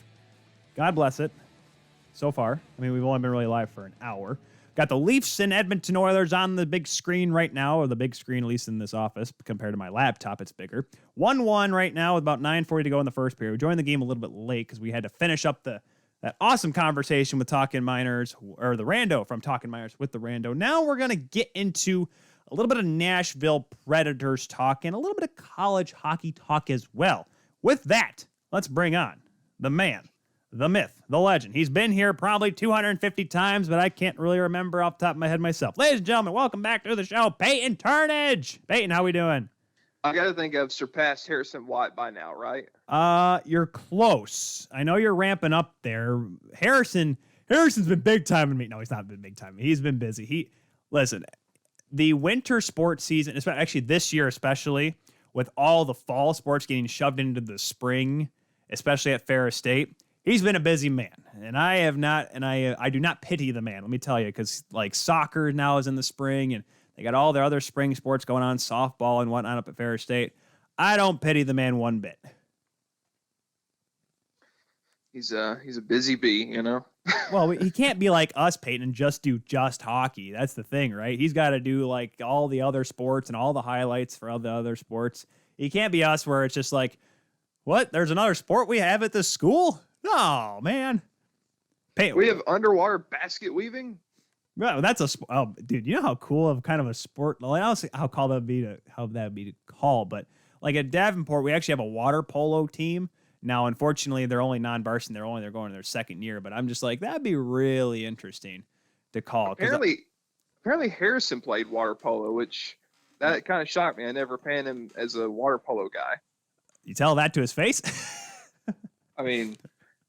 God bless it. So far. I mean, we've only been really live for an hour. Got the Leafs and Edmonton Oilers on the big screen right now, or the big screen, at least in this office. Compared to my laptop, it's bigger. 1-1 right now with about 9:40 to go in the first period. We joined the game a little bit late because we had to finish up that awesome conversation with Talking Minors, or the Rando from Talking Minors with the Rando. Now we're going to get into a little bit of Nashville Predators talk, and a little bit of college hockey talk as well. With that, let's bring on the man, the myth, the legend. He's been here probably 250 times, but I can't really remember off the top of my head myself. Ladies and gentlemen, welcome back to the show, Peyton Turnage. Peyton, how we doing? I got to think I've surpassed Harrison White by now, right? You're close. I know you're ramping up there. Harrison's been big time in me. No, he's not been big time. He's been busy. Listen, the winter sports season, actually this year especially, with all the fall sports getting shoved into the spring, especially at Ferris State, he's been a busy man. And I have not, and I do not pity the man, let me tell you, because like soccer now is in the spring, and they got all their other spring sports going on, softball and whatnot up at Ferris State. I don't pity the man one bit. He's a busy bee, you know? Well, he can't be like us, Peyton, and just do just hockey. That's the thing, right? He's got to do like all the other sports and all the highlights for all the other sports. He can't be us where it's just like, what? There's another sport we have at this school? Oh, man. Peyton, we have underwater basket weaving? Well, that's dude, you know how cool of kind of a sport, I don't know how that would be to call, but like at Davenport, we actually have a water polo team. Now, unfortunately, they're only non-varsity. They're going to their second year, but I'm just like, that'd be really interesting to call. Apparently Harrison played water polo, which that kind of shocked me. I never panned him as a water polo guy. You tell that to his face? I mean,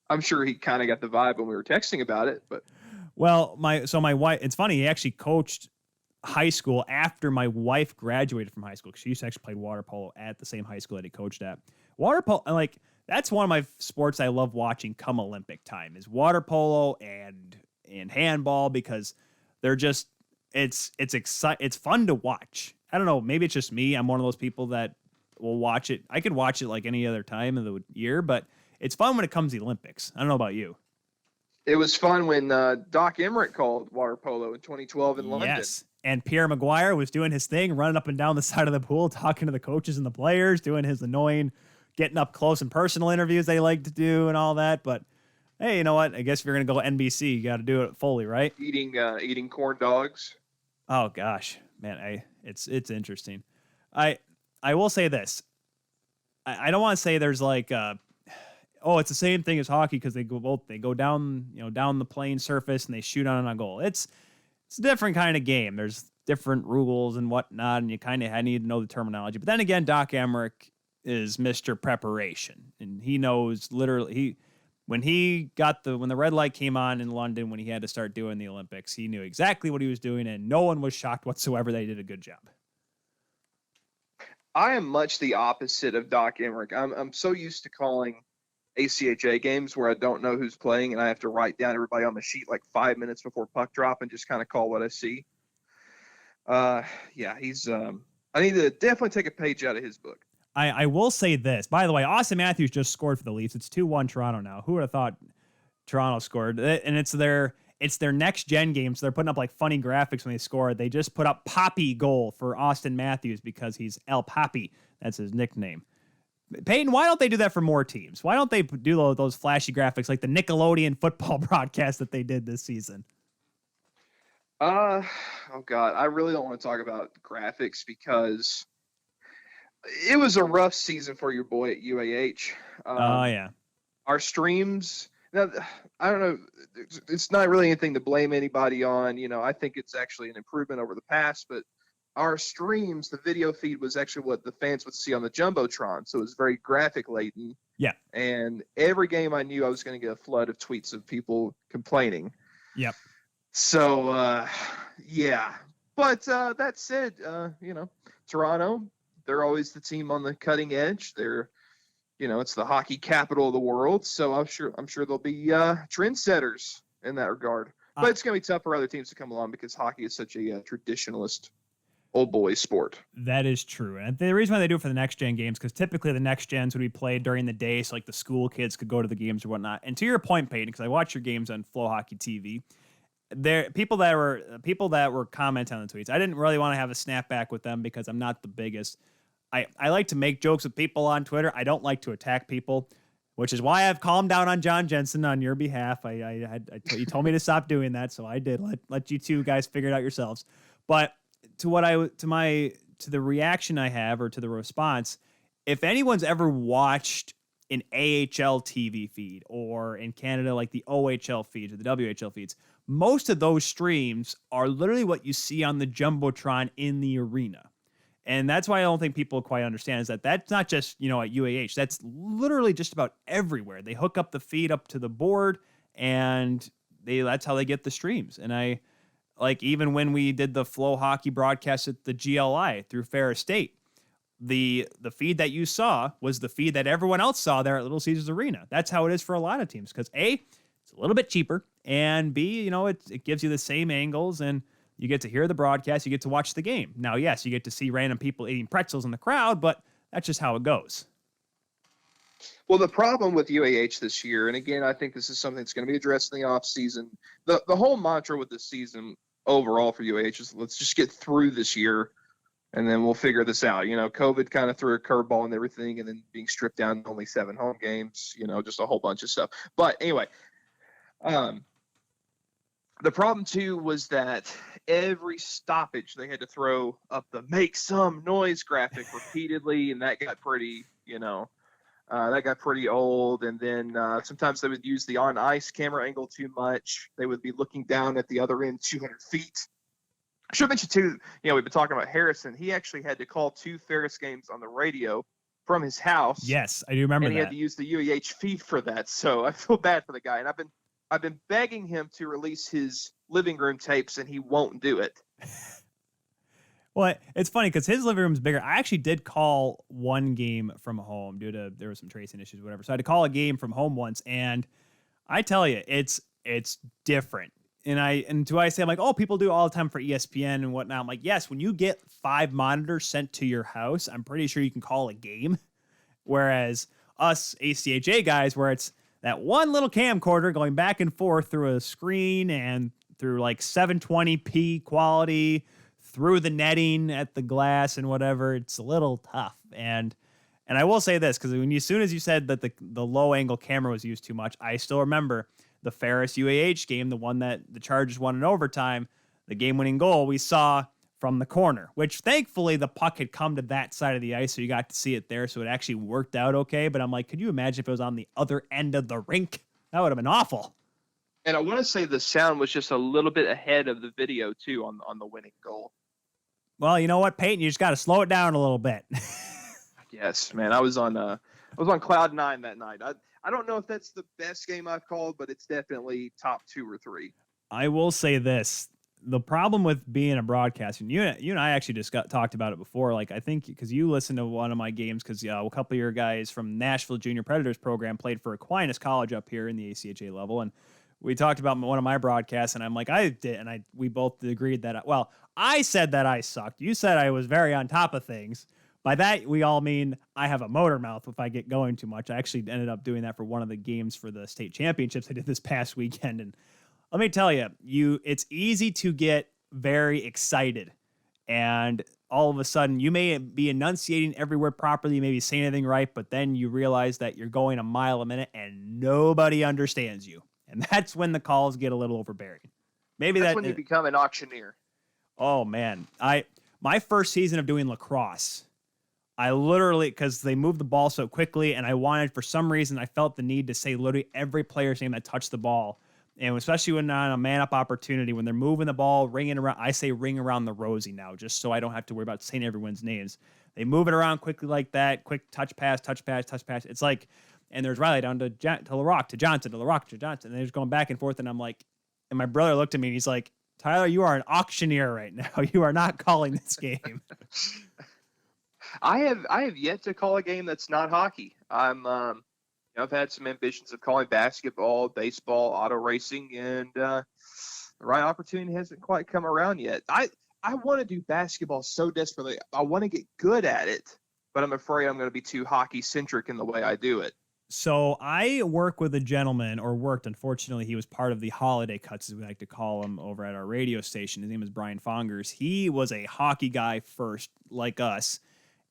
I'm sure he kind of got the vibe when we were texting about it, but. Well, my wife, it's funny, he actually coached high school after my wife graduated from high school, because she used to actually play water polo at the same high school that he coached at. Water polo, like, that's one of my sports I love watching come Olympic time, is water polo and handball, because they're just, it's fun to watch. I don't know, maybe it's just me. I'm one of those people that will watch it. I could watch it like any other time of the year, but it's fun when it comes to the Olympics. I don't know about you. It was fun when Doc Emmerich called water polo in 2012 in London. Yes, and Pierre Maguire was doing his thing, running up and down the side of the pool, talking to the coaches and the players, doing his annoying, getting up close and personal interviews they like to do and all that. But hey, you know what? I guess if you're going to go NBC, you got to do it fully, right? Eating corn dogs. Oh gosh, man, it's interesting. I will say this. I don't want to say there's like it's the same thing as hockey, because they go down the playing surface and they shoot on a goal. It's a different kind of game. There's different rules and whatnot, and you kind of need to know the terminology. But then again, Doc Emmerich is Mr. Preparation, and he knows literally when the red light came on in London, when he had to start doing the Olympics, he knew exactly what he was doing, and no one was shocked whatsoever. They did a good job. I am much the opposite of Doc Emmerich. I'm so used to calling ACHA games where I don't know who's playing, and I have to write down everybody on the sheet like 5 minutes before puck drop and just kind of call what I see. He's I need to definitely take a page out of his book. I will say this. By the way, Austin Matthews just scored for the Leafs. It's 2-1 Toronto now. Who would have thought Toronto scored? And it's their next gen game, so they're putting up like funny graphics when they score. They just put up Poppy goal for Austin Matthews because he's El Papi. That's his nickname. Peyton, why don't they do that for more teams? Why don't they do those flashy graphics like the Nickelodeon football broadcast that they did this season? Oh God, I really don't want to talk about graphics because it was a rough season for your boy at UAH. Yeah. Our streams, now, I don't know, it's not really anything to blame anybody on. You know, I think it's actually an improvement over the past, but our streams, the video feed was actually what the fans would see on the Jumbotron. So it was very graphic laden. Yeah. And every game I knew I was going to get a flood of tweets of people complaining. Yep. So, yeah. But that said, Toronto, they're always the team on the cutting edge. They're, it's the hockey capital of the world. So I'm sure they'll be trendsetters in that regard. But it's going to be tough for other teams to come along because hockey is such a traditionalist old boy sport. That is true. And the reason why they do it for the next gen games, because typically the next gens would be played during the day, so like the school kids could go to the games or whatnot. And to your point, Peyton, because I watch your games on Flow Hockey TV, there people that were commenting on the tweets. I didn't really want to have a snapback with them because I'm not the biggest. I like to make jokes with people on Twitter. I don't like to attack people, which is why I've calmed down on John Jensen on your behalf. You told me to stop doing that, so I did. Let you two guys figure it out yourselves. But to the reaction I have, or to the response, if anyone's ever watched an AHL TV feed, or in Canada, like the OHL feeds or the WHL feeds, most of those streams are literally what you see on the Jumbotron in the arena. And that's why I don't think people quite understand, is that that's not just, at UAH. That's literally just about everywhere. They hook up the feed up to the board, and that's how they get the streams. And even when we did the Flow Hockey broadcast at the GLI through Ferris State, the feed that you saw was the feed that everyone else saw there at Little Caesars Arena. That's how it is for a lot of teams, because A, it's a little bit cheaper, and B, it gives you the same angles, and you get to hear the broadcast, you get to watch the game. Now, yes, you get to see random people eating pretzels in the crowd, but that's just how it goes. Well, the problem with UAH this year, and again, I think this is something that's going to be addressed in the offseason. The whole mantra with this season overall for UAH is, let's just get through this year, and then we'll figure this out. COVID kind of threw a curveball and everything, and then being stripped down to only 7 home games, just a whole bunch of stuff. But anyway, the problem, too, was that every stoppage they had to throw up the make some noise graphic repeatedly, and that got pretty, old. And then sometimes they would use the on ice camera angle too much. They would be looking down at the other end 200 feet. I should mention, too, we've been talking about Harrison. He actually had to call 2 Ferris games on the radio from his house. Yes, I do remember that. And he had to use the UAH feed for that. So I feel bad for the guy. And I've been begging him to release his living room tapes, and he won't do it. Well, it's funny because his living room's bigger. I actually did call one game from home there was some tracing issues, whatever. So I had to call a game from home once, and I tell you, it's different. And do I say, I'm like, oh, people do it all the time for ESPN and whatnot. I'm like, yes, when you get 5 monitors sent to your house, I'm pretty sure you can call a game. Whereas us ACHA guys, where it's that one little camcorder going back and forth through a screen and through like 720p quality, through the netting at the glass and whatever, it's a little tough. And I will say this, because as soon as you said that the low angle camera was used too much, I still remember the Ferris UAH game, the one that the Chargers won in overtime, the game-winning goal we saw from the corner, which thankfully the puck had come to that side of the ice, so you got to see it there, so it actually worked out okay. But I'm like, could you imagine if it was on the other end of the rink? That would have been awful. And I want to say the sound was just a little bit ahead of the video, too, on the winning goal. Well, you know what, Peyton? You just got to slow it down a little bit. Yes, man. I was on cloud 9 that night. I don't know if that's the best game I've called, but it's definitely top 2 or 3. I will say this. The problem with being a broadcaster, and you and I actually just talked about it before. Like, I think because you listened to one of my games, because a couple of your guys from Nashville Junior Predators program played for Aquinas College up here in the ACHA level, and we talked about one of my broadcasts, and I'm like, we both agreed that, I said that I sucked. You said I was very on top of things. By that, we all mean I have a motor mouth if I get going too much. I actually ended up doing that for one of the games for the state championships I did this past weekend. And let me tell you, it's easy to get very excited. And all of a sudden, you may be enunciating every word properly, you may be saying anything right, but then you realize that you're going a mile a minute and nobody understands you. And that's when the calls get a little overbearing. That's when you become an auctioneer. Oh, man. My first season of doing lacrosse, I literally, because they moved the ball so quickly, and I wanted, for some reason, I felt the need to say literally every player's name that touched the ball. And especially when on a man-up opportunity, when they're moving the ball, ringing around, I say ring around the rosy now, just so I don't have to worry about saying everyone's names. They move it around quickly like that, quick touch pass. It's like, and there's Riley down to LaRock, to Johnson, to LaRock, to Johnson. And they're just going back and forth, and I'm like, and my brother looked at me, and he's like, Tyler, you are an auctioneer right now. You are not calling this game. I have yet to call a game that's not hockey. I've had some ambitions of calling basketball, baseball, auto racing, and the right opportunity hasn't quite come around yet. I want to do basketball so desperately. I want to get good at it, but I'm afraid I'm going to be too hockey centric in the way I do it. So I work with a gentleman, or worked, unfortunately, he was part of the holiday cuts, as we like to call him, over at our radio station. His name is Brian Fongers. He was a hockey guy first, like us,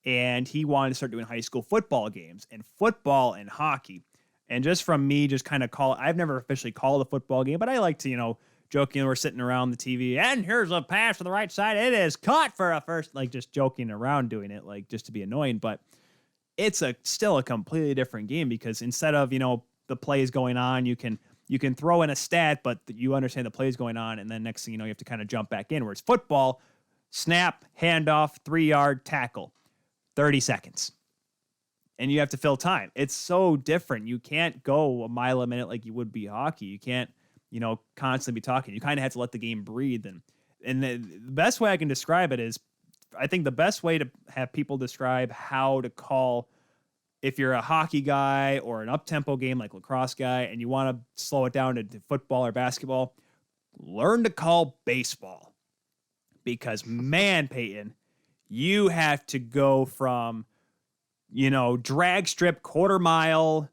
and he wanted to start doing high school football games, and football and hockey. And just from me just kind of I've never officially called a football game, but I like to, joking. We're sitting around the TV, and here's a pass to the right side. It is caught for a first, like just joking around doing it, like just to be annoying. But it's still a completely different game because instead of, the plays going on, you can throw in a stat, but you understand the plays going on. And then next thing you know, you have to kind of jump back in. Whereas football, snap, handoff, 3-yard tackle, 30 seconds. And you have to fill time. It's so different. You can't go a mile a minute like you would be hockey. You can't, constantly be talking. You kind of have to let the game breathe. And the best way I can describe it is, I think the best way to have people describe how to call, if you're a hockey guy or an up-tempo game like lacrosse guy and you want to slow it down to football or basketball, learn to call baseball. Because, man, Peyton, you have to go from, drag strip, quarter mile,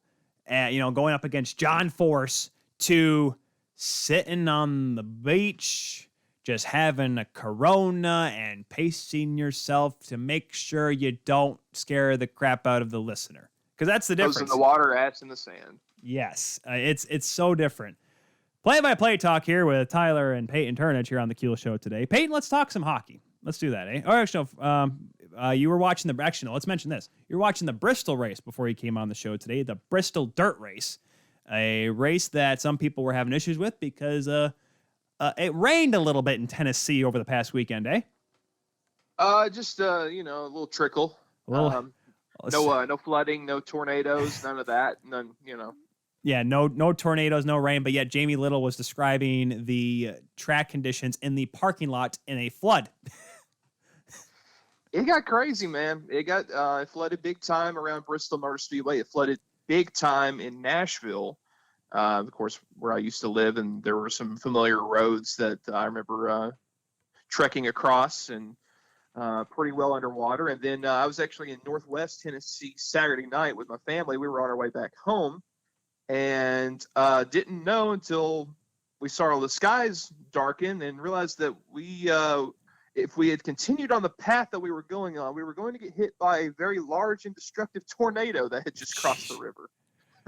going up against John Force to sitting on the beach, just having a Corona and pacing yourself to make sure you don't scare the crap out of the listener. Because that's the difference. Toes in the water, ass in the sand. Yes, it's so different. Play-by-play talk here with Tyler and Peyton Turnage here on the Keel Show today. Peyton, let's talk some hockey. Let's do that, eh? Or actually, you were watching let's mention this. You were watching the Bristol race before you came on the show today, the Bristol Dirt Race, a race that some people were having issues with because it rained a little bit in Tennessee over the past weekend, eh? Just a little trickle. No flooding, no tornadoes, none of that. None, Yeah, no tornadoes, no rain, but yet Jamie Little was describing the track conditions in the parking lot in a flood. It got crazy, man. It flooded big time around Bristol Motor Speedway. It flooded big time in Nashville, of course, where I used to live, and there were some familiar roads that I remember trekking across and pretty well underwater. And then I was actually in Northwest Tennessee Saturday night with my family. We were on our way back home and didn't know until we saw all the skies darken and realized that if we had continued on the path that we were going on, we were going to get hit by a very large and destructive tornado that had just crossed the river.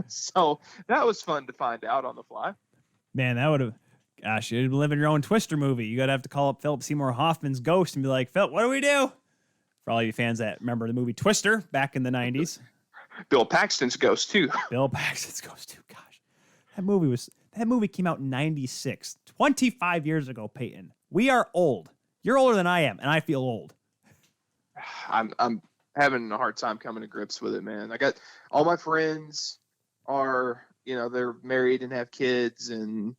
So that was fun to find out on the fly. Man, that would have, gosh, you'd live in your own Twister movie. You got to have to call up Philip Seymour Hoffman's ghost and be like, Phil, what do we do? For all you fans that remember the movie Twister back in the 90s. Bill Paxton's ghost, too. Bill Paxton's ghost, too. Gosh, that movie came out in 96, 25 years ago, Peyton. We are old. You're older than I am, and I feel old. I'm having a hard time coming to grips with it, man. I got all my friends are, they're married and have kids, and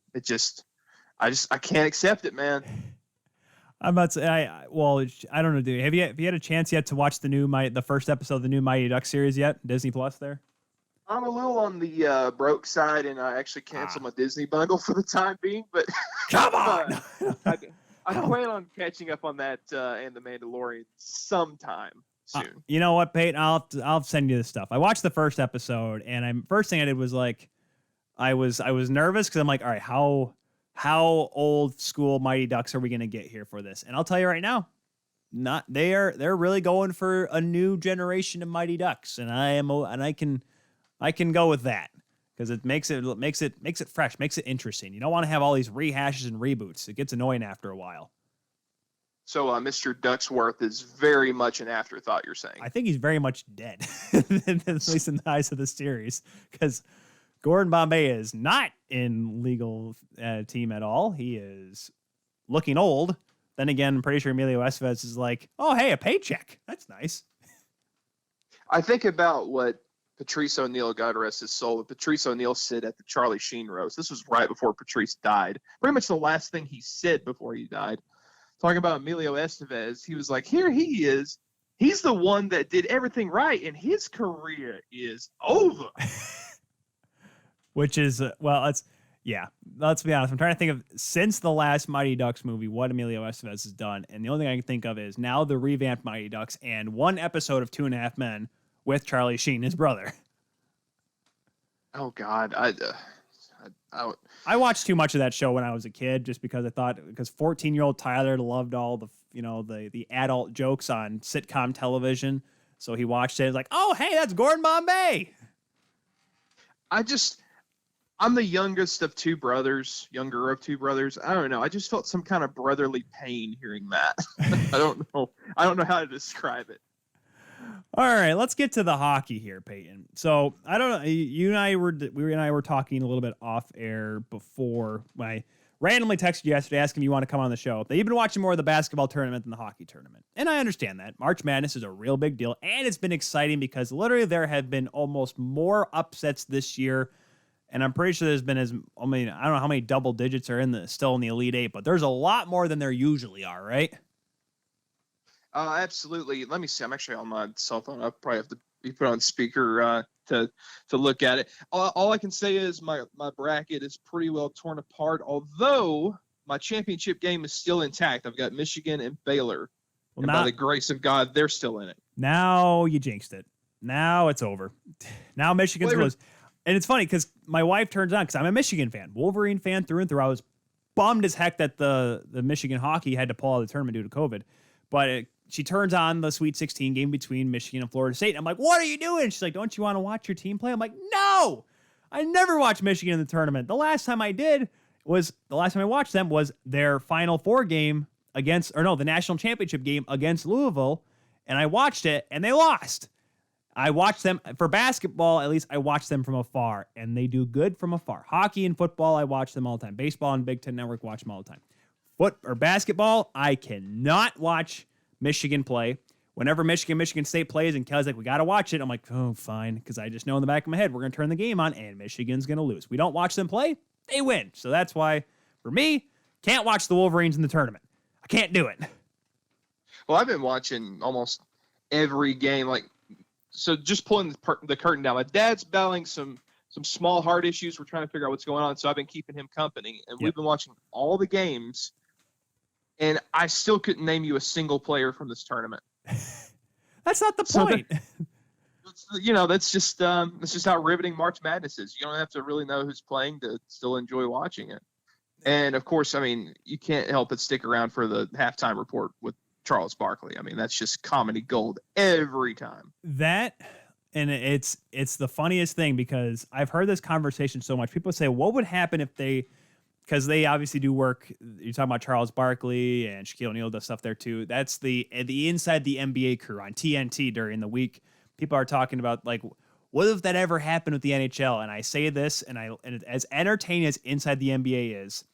I can't accept it, man. I'm about to say, I don't know, dude. Have you had a chance yet to watch the first episode of the new Mighty Ducks series yet? Disney Plus there? I'm a little on the broke side, and I actually canceled my Disney bundle for the time being, but come on. I plan on catching up on that and The Mandalorian sometime soon. You know what, Peyton? I'll send you this stuff. I watched the first episode, and first thing I did was like, I was nervous because I'm like, all right, how old school Mighty Ducks are we gonna get here for this? And I'll tell you right now, they're really going for a new generation of Mighty Ducks, and I can go with that. Because it makes it fresh, makes it interesting. You don't want to have all these rehashes and reboots. It gets annoying after a while. So Mr. Ducksworth is very much an afterthought, you're saying? I think he's very much dead, at least in the eyes of the series. Because Gordon Bombay is not in legal team at all. He is looking old. Then again, I'm pretty sure Emilio Estevez is like, oh, hey, a paycheck. That's nice. I think about what Patrice O'Neill, God rest his soul, Patrice O'Neill said at the Charlie Sheen roast. This was right before Patrice died. Pretty much the last thing he said before he died. Talking about Emilio Estevez, he was like, here he is. He's the one that did everything right, and his career is over. Which is, let's be honest. I'm trying to think of, since the last Mighty Ducks movie, what Emilio Estevez has done. And the only thing I can think of is now the revamped Mighty Ducks and one episode of 2.5 Men with Charlie Sheen, his brother. Oh God, I watched too much of that show when I was a kid, just because I thought, because 14-year-old Tyler loved all the the adult jokes on sitcom television, so he watched it. Like, oh hey, that's Gordon Bombay. I'm the youngest of two brothers, younger of two brothers. I don't know. I just felt some kind of brotherly pain hearing that. I don't know. I don't know how to describe it. All right, let's get to the hockey here, Peyton. So I don't know. You and I were talking a little bit off air before when I randomly texted you yesterday asking if you want to come on the show. That you've been watching more of the basketball tournament than the hockey tournament, and I understand that. March Madness is a real big deal, and it's been exciting because literally there have been almost more upsets this year. And I'm pretty sure there's been I don't know how many double digits are still in the Elite Eight, but there's a lot more than there usually are, right? Absolutely. Let me see. I'm actually on my cell phone. I'll probably have to be put on speaker to look at it. All I can say is my bracket is pretty well torn apart, although my championship game is still intact. I've got Michigan and Baylor. Well, and by the grace of God, they're still in it. Now you jinxed it. Now it's over. Now Michigan's close. And it's funny because my wife turns on because I'm a Michigan fan, Wolverine fan through and through. I was bummed as heck that the Michigan hockey had to pull out of the tournament due to COVID. But she turns on the Sweet 16 game between Michigan and Florida State. And I'm like, what are you doing? She's like, don't you want to watch your team play? I'm like, no, I never watched Michigan in the tournament. The last time I watched them was their Final Four game the national championship game against Louisville. And I watched it and they lost. I watch them for basketball. At least I watch them from afar, and they do good from afar. Hockey and football, I watch them all the time. Baseball and Big Ten Network, watch them all the time. Basketball, I cannot watch Michigan play. Whenever Michigan State plays, and Kelly's like, we got to watch it. I'm like, oh, fine, because I just know in the back of my head we're going to turn the game on, and Michigan's going to lose. We don't watch them play, they win. So that's why, for me, can't watch the Wolverines in the tournament. I can't do it. Well, I've been watching almost every game, So just pulling the curtain down, my dad's battling some small heart issues. We're trying to figure out what's going on, so I've been keeping him company. And we've been watching all the games, and I still couldn't name you a single player from this tournament. That's not the point. That's just how riveting March Madness is. You don't have to really know who's playing to still enjoy watching it. And, of course, you can't help but stick around for the halftime report with Charles Barkley. That's just comedy gold every time. That, and it's the funniest thing because I've heard this conversation so much. People say, what would happen if because they obviously do work. You're talking about Charles Barkley and Shaquille O'Neal does stuff there too. That's the inside the NBA crew on TNT during the week. People are talking about what if that ever happened with the NHL? And I say this, and as entertaining as inside the NBA is,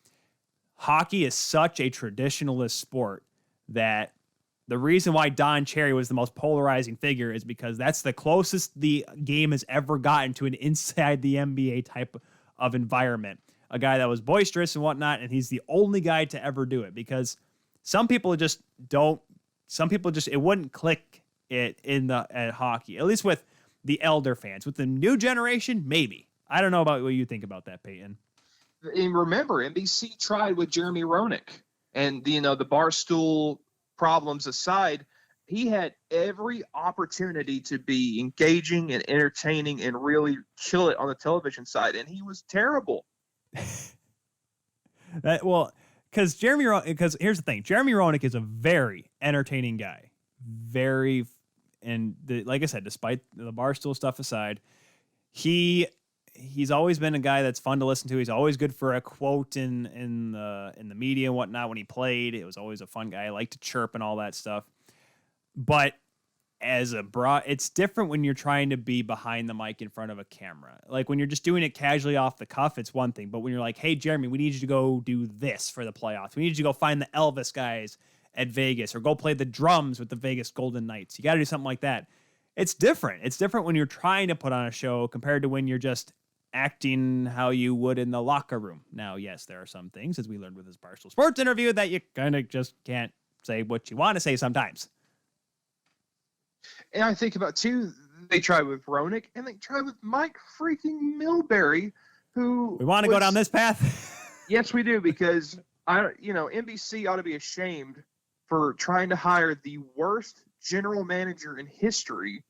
hockey is such a traditionalist sport that the reason why Don Cherry was the most polarizing figure is because that's the closest the game has ever gotten to an inside the NBA type of environment. A guy that was boisterous and whatnot, and he's the only guy to ever do it because some people it wouldn't click it at hockey, at least with the elder fans. With the new generation, maybe. I don't know about what you think about that, Peyton. And remember, NBC tried with Jeremy Roenick, and the Barstool problems aside, he had every opportunity to be engaging and entertaining and really kill it on the television side, and he was terrible. Because here's the thing, Jeremy Roenick is a very entertaining guy, like I said, despite the Barstool stuff aside, he's always been a guy that's fun to listen to. He's always good for a quote in the media and whatnot. When he played, it was always a fun guy. I like to chirp and all that stuff. But it's different when you're trying to be behind the mic in front of a camera. Like when you're just doing it casually off the cuff, it's one thing. But when you're like, hey, Jeremy, we need you to go do this for the playoffs. We need you to go find the Elvis guys at Vegas or go play the drums with the Vegas Golden Knights. You got to do something like that. It's different. It's different when you're trying to put on a show compared to when you're just acting how you would in the locker room. Now, yes, there are some things, as we learned with this Barstool Sports interview, that you kind of just can't say what you want to say sometimes. And I think about, too, they tried with Roenick, and they tried with Mike freaking Milbury, who... We want to go down this path? Yes, we do, because, NBC ought to be ashamed for trying to hire the worst general manager in history,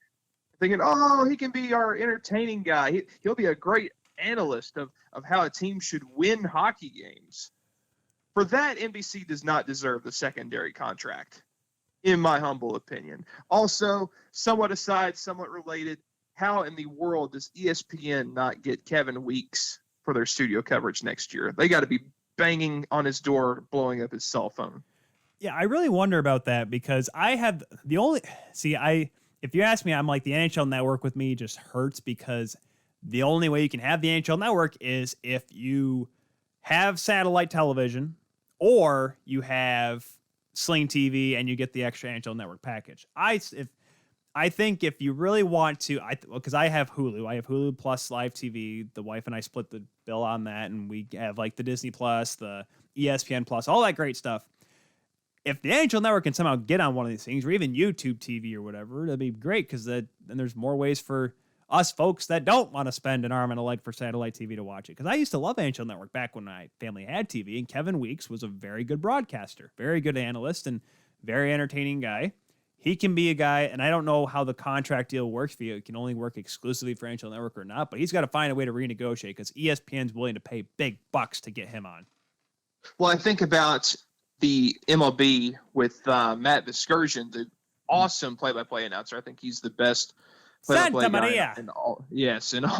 thinking, oh, he can be our entertaining guy. He'll be a great analyst of how a team should win hockey games. For that, NBC does not deserve the secondary contract, in my humble opinion. Also, somewhat aside, somewhat related, how in the world does ESPN not get Kevin Weeks for their studio coverage next year. They got to be banging on his door, blowing up his cell phone. Yeah, I really wonder about that because I have the only if you ask me, I'm like the NHL Network with me just hurts because the only way you can have the NHL Network is if you have satellite television or you have Sling TV and you get the extra NHL Network package. I think if you really want to, because I have Hulu plus live TV. The wife and I split the bill on that, and we have like the Disney Plus, the ESPN Plus, all that great stuff. If the NHL Network can somehow get on one of these things, or even YouTube TV or whatever, that'd be great because then there's more ways for us folks that don't want to spend an arm and a leg for satellite TV to watch it. Because I used to love NHL Network back when my family had TV, and Kevin Weeks was a very good broadcaster, very good analyst, and very entertaining guy. He can be a guy, and I don't know how the contract deal works for you. It can only work exclusively for NHL Network or not, but he's got to find a way to renegotiate because ESPN's willing to pay big bucks to get him on. Well, I think about the MLB with Matt Viscursion, the awesome play-by-play announcer. I think he's the best play-by-play Santa guy Maria. in all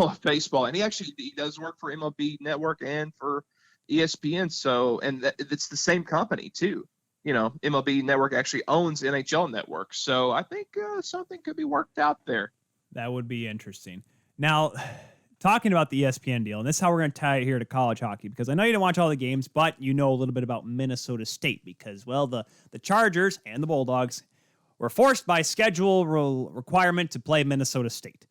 of baseball. And he does work for MLB Network and for ESPN. So, and it's the same company too. You know, MLB Network actually owns NHL Network. So I think something could be worked out there. That would be interesting. Now, talking about the ESPN deal, and this is how we're going to tie it here to college hockey, because I know you didn't watch all the games, but you know a little bit about Minnesota State because, well, the Chargers and the Bulldogs were forced by schedule requirement to play Minnesota State.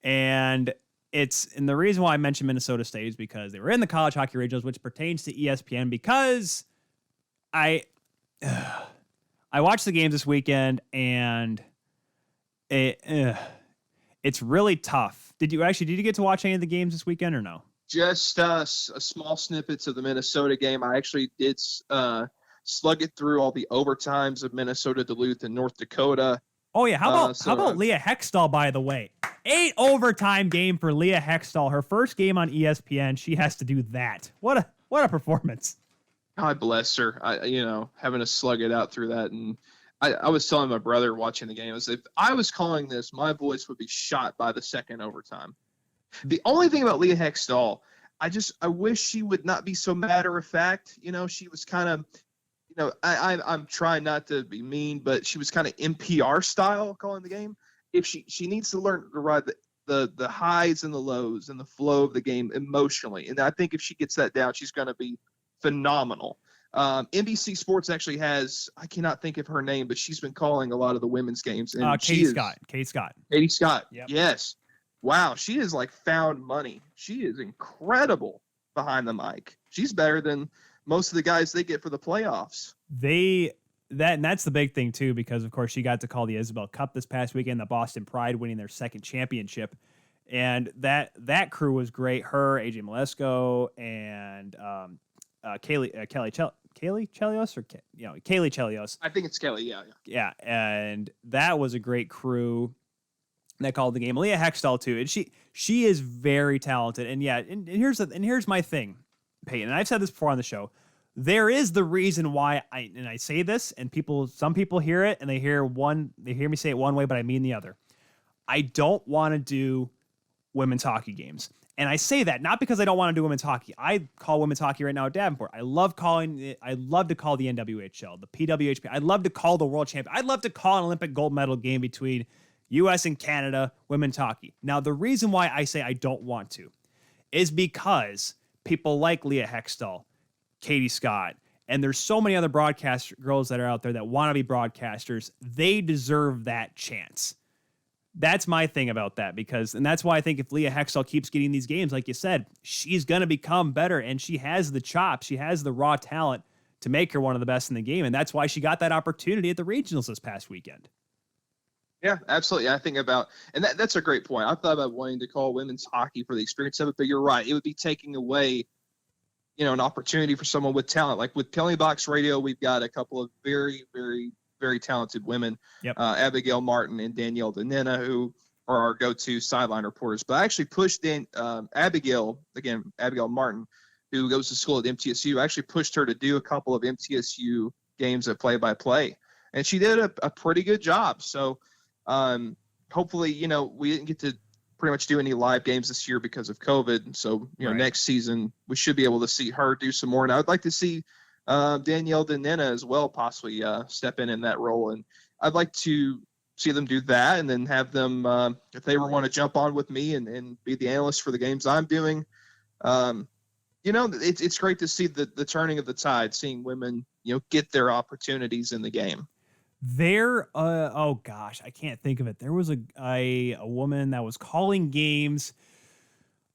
And the reason why I mentioned Minnesota State is because they were in the college hockey regionals, which pertains to ESPN, because I watched the games this weekend, and it's really tough. Did you get to watch any of the games this weekend or no? Just small snippets of the Minnesota game. I actually did slug it through all the overtimes of Minnesota, Duluth, and North Dakota. Oh yeah, how about Leah Hextall? By the way, 8 overtime game for Leah Hextall. Her first game on ESPN. She has to do that. What a performance! God bless her. Having to slug it out through that. And I was telling my brother watching the game, if I was calling this, my voice would be shot by the second overtime. The only thing about Leah Hextall, I wish she would not be so matter of fact. She was kind of, I'm trying not to be mean, but she was kind of NPR style calling the game. If she needs to learn to ride the highs and the lows and the flow of the game emotionally. And I think if she gets that down, she's going to be phenomenal. NBC Sports actually has, I cannot think of her name, but she's been calling a lot of the women's games. And Katie Scott. Katie Scott. Yep. Yes. Wow. She is like found money. She is incredible behind the mic. She's better than most of the guys they get for the playoffs. And that's the big thing too, because of course she got to call the Isabel Cup this past weekend, the Boston Pride winning their second championship. And that crew was great. Her, AJ Malesko, and Kaylee Chelios. I think it's Kelly. Yeah. Yeah, and that was a great crew that called the game. Leah Hextall too, and she is very talented. And yeah, and here's my thing, Peyton. And I've said this before on the show. There is the reason why I say this, and some people hear it and they hear me say it one way, but I mean the other. I don't want to do women's hockey games. And I say that not because I don't want to do women's hockey. I call women's hockey right now at Davenport. I love to call the NWHL, the PWHP. I'd love to call the World Champion. I'd love to call an Olympic gold medal game between U.S. and Canada women's hockey. Now, the reason why I say I don't want to is because people like Leah Hextall, Katie Scott, and there's so many other broadcast girls that are out there that want to be broadcasters. They deserve that chance. That's my thing about that, and that's why I think if Leah Hextall keeps getting these games, like you said, she's going to become better, and she has the chops, she has the raw talent to make her one of the best in the game, and that's why she got that opportunity at the regionals this past weekend. Yeah, absolutely. I think and that's a great point. I thought about wanting to call women's hockey for the experience of it, but you're right. It would be taking away, an opportunity for someone with talent. Like with Penalty Box Radio, we've got a couple of very, very, very talented women, Yep. Abigail Martin and Danielle Danina, who are our go-to sideline reporters. But I actually pushed Abigail Martin, who goes to school at MTSU. I actually pushed her to do a couple of MTSU games of play-by-play, and she did a pretty good job. So hopefully, we didn't get to pretty much do any live games this year because of COVID. So, next season we should be able to see her do some more. And I would like to see Danielle Denena as well, possibly step in that role. And I'd like to see them do that, and then have them, if they want to jump on with me and be the analyst for the games I'm doing. It's great to see the turning of the tide, seeing women, get their opportunities in the game. Oh gosh, I can't think of it. There was a woman that was calling games.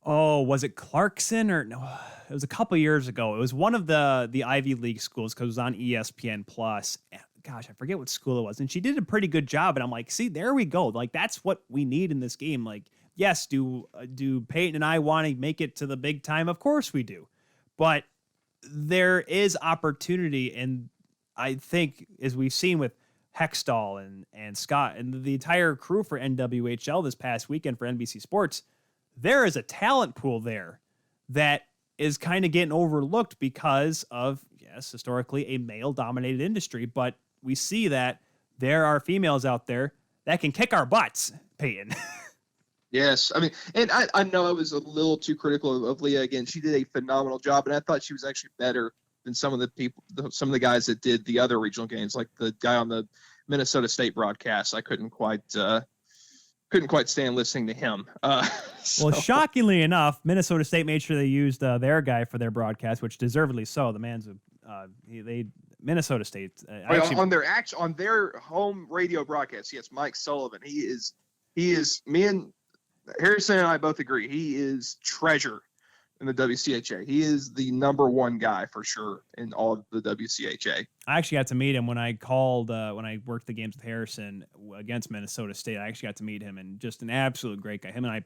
Oh, was it Clarkson or no? It was a couple years ago. It was one of the Ivy League schools because it was on ESPN Plus. Gosh, I forget what school it was. And she did a pretty good job. And I'm like, see, there we go. Like, that's what we need in this game. Like, yes, do Peyton and I want to make it to the big time? Of course we do. But there is opportunity. And I think, as we've seen with Hextall and Scott and the entire crew for NWHL this past weekend for NBC Sports, there is a talent pool there that is kind of getting overlooked because of, yes, historically a male-dominated industry, but we see that there are females out there that can kick our butts, Peyton. Yes. I mean, and I know I was a little too critical of Leah. Again, she did a phenomenal job, and I thought she was actually better than some of the guys that did the other regional games, like the guy on the Minnesota State broadcast. I couldn't quite stand listening to him. Well, shockingly enough, Minnesota State made sure they used their guy for their broadcast, which deservedly so. The man's Minnesota State on their home radio broadcast. Yes, Mike Sullivan. He is. Me and Harrison and I both agree. He is treasure in the WCHA. He is the number one guy for sure in all of the WCHA. I actually got to meet him when I called when I worked the games with Harrison against Minnesota State. I actually got to meet him, and just an absolute great guy. Him and I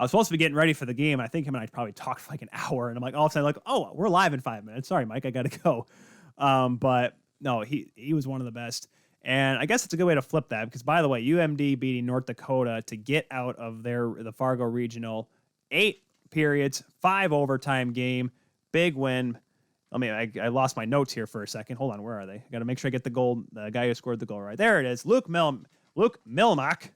was supposed to be getting ready for the game. I think him and I probably talked for like an hour, and I'm like, all of a sudden, like, oh, we're live in 5 minutes. Sorry, Mike, I got to go. But no, he was one of the best. And I guess it's a good way to flip that because, by the way, UMD beating North Dakota to get out of the Fargo Regional, 8 periods, 5 overtime game, big win. I lost my notes here for a second. Hold on, where are they? I got to make sure I get the goal. The guy who scored the goal right there. It is Luke Milmack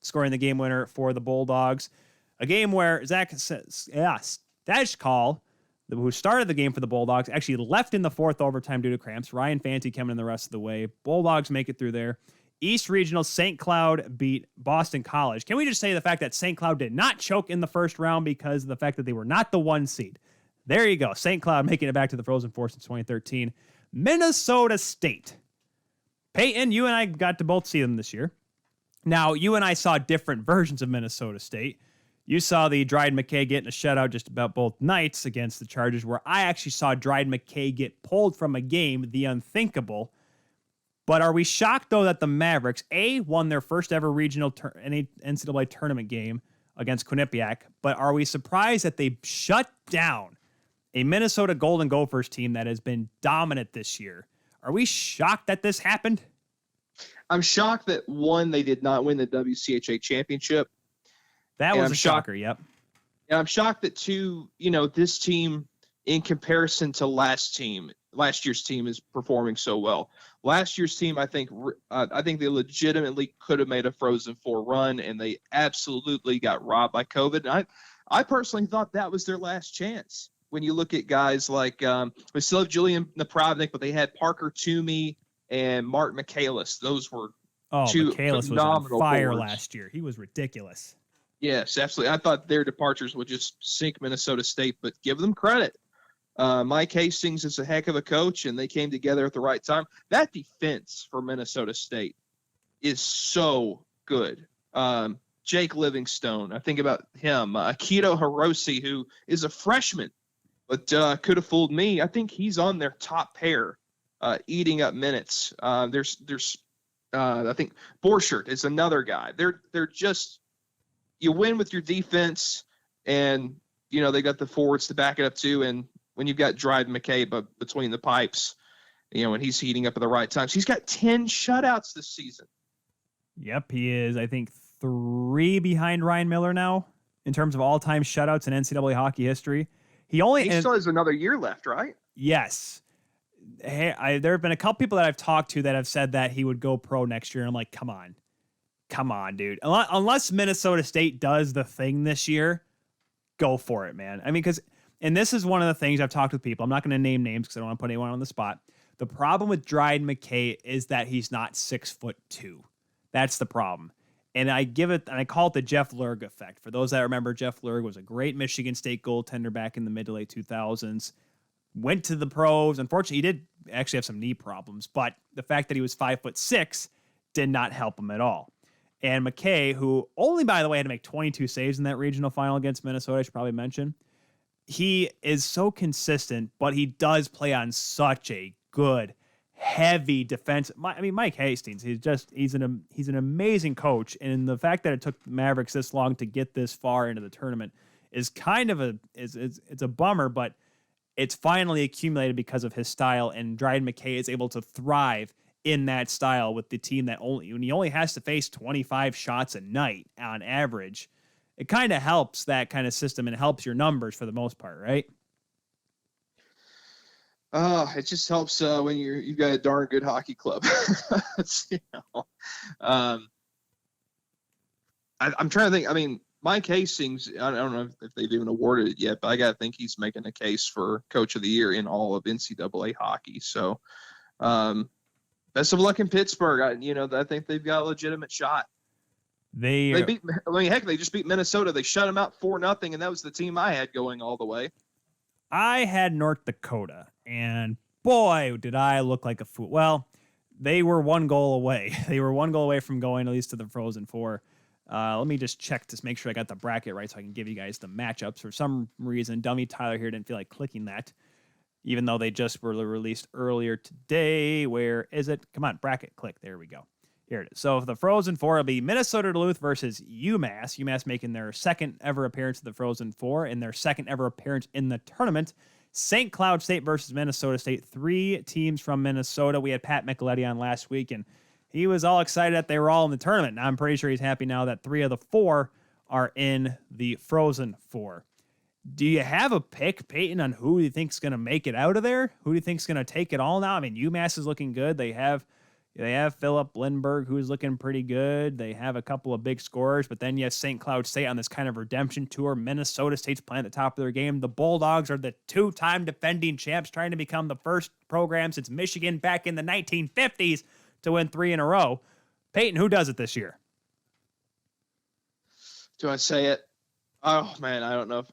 scoring the game winner for the Bulldogs. A game where Zach Stashkal, who started the game for the Bulldogs, actually left in the 4th overtime due to cramps. Ryan Fanti coming in the rest of the way. Bulldogs make it through there. East Regional, St. Cloud beat Boston College. Can we just say the fact that St. Cloud did not choke in the first round because of the fact that they were not the 1 seed? There you go. St. Cloud making it back to the Frozen Four since 2013. Minnesota State. Peyton, you and I got to both see them this year. Now, you and I saw different versions of Minnesota State. You saw the Dryden McKay getting a shutout just about both nights against the Chargers, where I actually saw Dryden McKay get pulled from a game, the unthinkable. But are we shocked, though, that the Mavericks, won their first ever regional NCAA tournament game against Quinnipiac, but are we surprised that they shut down a Minnesota Golden Gophers team that has been dominant this year? Are we shocked that this happened? I'm shocked that, one, they did not win the WCHA championship. That was a shocker, yep. And I'm shocked that, two, this team, in comparison to last year's team is performing so well. Last year's team, I think they legitimately could have made a Frozen Four run, and they absolutely got robbed by COVID. And I personally thought that was their last chance. When you look at guys like we still have Julian Napravnik, but they had Parker Toomey and Mark Michaelis. Those were two Michaelis was on fire last year. He was ridiculous. Yes, absolutely. I thought their departures would just sink Minnesota State, but give them credit. Mike Hastings is a heck of a coach, and they came together at the right time. That defense for Minnesota State is so good. Jake Livingstone, I think about him. Akito Hiroshi, who is a freshman, but could have fooled me. I think he's on their top pair, eating up minutes. There's I think Borchert is another guy. They're just, you win with your defense, and they got the forwards to back it up too. And when you've got Dryden McKay between the pipes, and he's heating up at the right times. He's got 10 shutouts this season. Yep, he is, I think, 3 behind Ryan Miller now in terms of all-time shutouts in NCAA hockey history. He still has another year left, right? Yes. Hey, there have been a couple people that I've talked to that have said that he would go pro next year, and I'm like, come on. come on, dude. Unless Minnesota State does the thing this year, go for it, man. I mean, and this is one of the things I've talked with people. I'm not going to name names because I don't want to put anyone on the spot. The problem with Dryden McKay is that he's not 6'2". That's the problem. And I call it the Jeff Lurg effect. For those that remember, Jeff Lurg was a great Michigan State goaltender back in the mid to late 2000s. Went to the pros. Unfortunately, he did actually have some knee problems, but the fact that he was 5'6" did not help him at all. And McKay, who only, by the way, had to make 22 saves in that regional final against Minnesota, I should probably mention, he is so consistent, but he does play on such a good, heavy defense. I mean, Mike Hastings, he's an amazing coach, and the fact that it took the Mavericks this long to get this far into the tournament is kind of it's a bummer, but it's finally accumulated because of his style, and Dryden McKay is able to thrive in that style with the team that when he only has to face 25 shots a night on average. It kind of helps that kind of system, and it helps your numbers for the most part, right? It just helps when you've got a darn good hockey club. I'm trying to think. I mean, Mike Hastings, I don't know if they've even awarded it yet, but I got to think he's making a case for Coach of the Year in all of NCAA hockey. So, best of luck in Pittsburgh. I think they've got a legitimate shot. They just beat Minnesota. They shut them out 4-0, and that was the team I had going all the way. I had North Dakota, and boy, did I look like a fool. Well, they were one goal away. They were one goal away from going at least to the Frozen Four. Let me just check to make sure I got the bracket right so I can give you guys the matchups. For some reason, dummy Tyler here didn't feel like clicking that, even though they just were released earlier today. Where is it? Come on, bracket, click. There we go. Here it is. So the Frozen Four will be Minnesota Duluth versus UMass. UMass making their second ever appearance at the Frozen Four and their second ever appearance in the tournament. St. Cloud State versus Minnesota State. 3 teams from Minnesota. We had Pat Micheletti on last week, and he was all excited that they were all in the tournament. Now I'm pretty sure he's happy now that 3 of the 4 are in the Frozen Four. Do you have a pick, Peyton, on who you think's going to make it out of there? Who do you think's going to take it all now? I mean, UMass is looking good. They have Philip Lindbergh, who's looking pretty good. They have a couple of big scorers, but then you have St. Cloud State on this kind of redemption tour. Minnesota State's playing at the top of their game. The Bulldogs are the 2-time defending champs, trying to become the first program since Michigan back in the 1950s to win 3 in a row. Peyton, who does it this year? Do I say it? Oh, man, I don't know.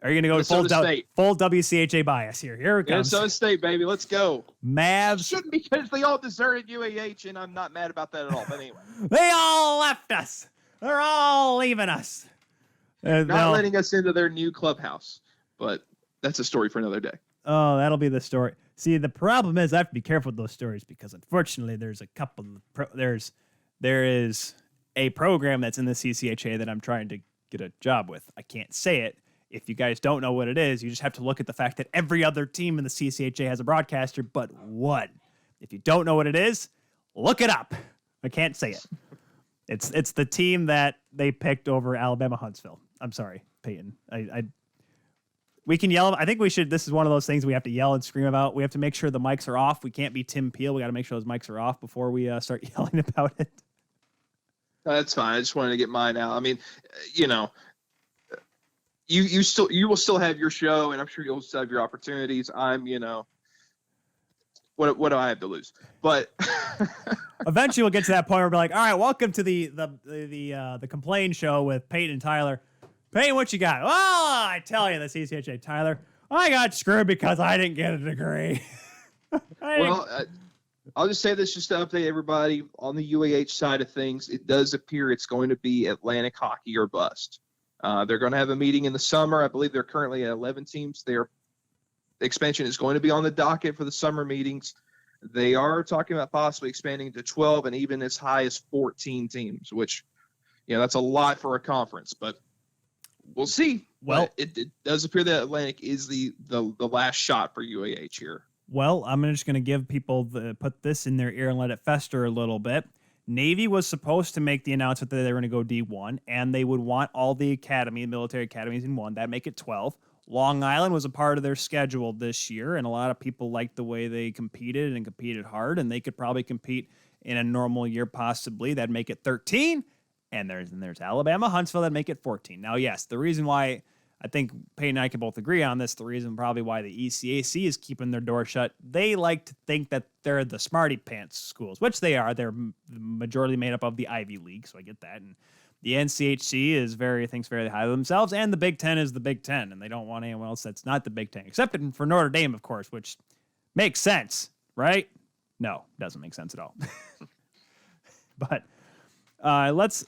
Are you going to go full WCHA bias here? Here it comes. Minnesota State, baby. Let's go. Mavs. Shouldn't be because they all deserted UAH, and I'm not mad about that at all. But anyway. They all left us. They're all leaving us. Not letting us into their new clubhouse. But that's a story for another day. Oh, that'll be the story. See, the problem is I have to be careful with those stories because, unfortunately, there's a couple. There is a program that's in the CCHA that I'm trying to get a job with. I can't say it. If you guys don't know what it is, you just have to look at the fact that every other team in the CCHA has a broadcaster but one. If you don't know what it is, look it up. I can't say it. It's the team that they picked over Alabama Huntsville. I'm sorry, Peyton. We can yell. I think we should. This is one of those things we have to yell and scream about. We have to make sure the mics are off. We can't be Tim Peel. We got to make sure those mics are off before we start yelling about it. That's fine. I just wanted to get mine out. I mean, you will still have your show, and I'm sure you'll still have your opportunities. What do I have to lose? But eventually we'll get to that point where we're like, all right, welcome to the complain show with Peyton and Tyler. Peyton, what you got? Well, I tell you, the CCHA, Tyler, I got screwed because I didn't get a degree. I'll just say this just to update everybody on the UAH side of things. It does appear it's going to be Atlantic hockey or bust. They're going to have a meeting in the summer. I believe they're currently at 11 teams. Their expansion is going to be on the docket for the summer meetings. They are talking about possibly expanding to 12 and even as high as 14 teams, which, that's a lot for a conference, but we'll see. Well, it does appear that Atlantic is the last shot for UAH here. Well, I'm just going to give people put this in their ear and let it fester a little bit. Navy was supposed to make the announcement that they were going to go D1, and they would want all the military academies in one. That'd make it 12. Long Island was a part of their schedule this year, and a lot of people liked the way they competed and competed hard, and they could probably compete in a normal year, possibly. That'd make it 13. And there's Alabama, Huntsville, that'd make it 14. Now, yes, the reason why I think Peyton and I can both agree on this, the reason probably why the ECAC is keeping their door shut, they like to think that they're the smarty pants schools, which they are. They're majority made up of the Ivy League, so I get that. And the NCHC thinks very highly of themselves, and the Big Ten is the Big Ten, and they don't want anyone else that's not the Big Ten, except for Notre Dame, of course, which makes sense, right? No, doesn't make sense at all. But let's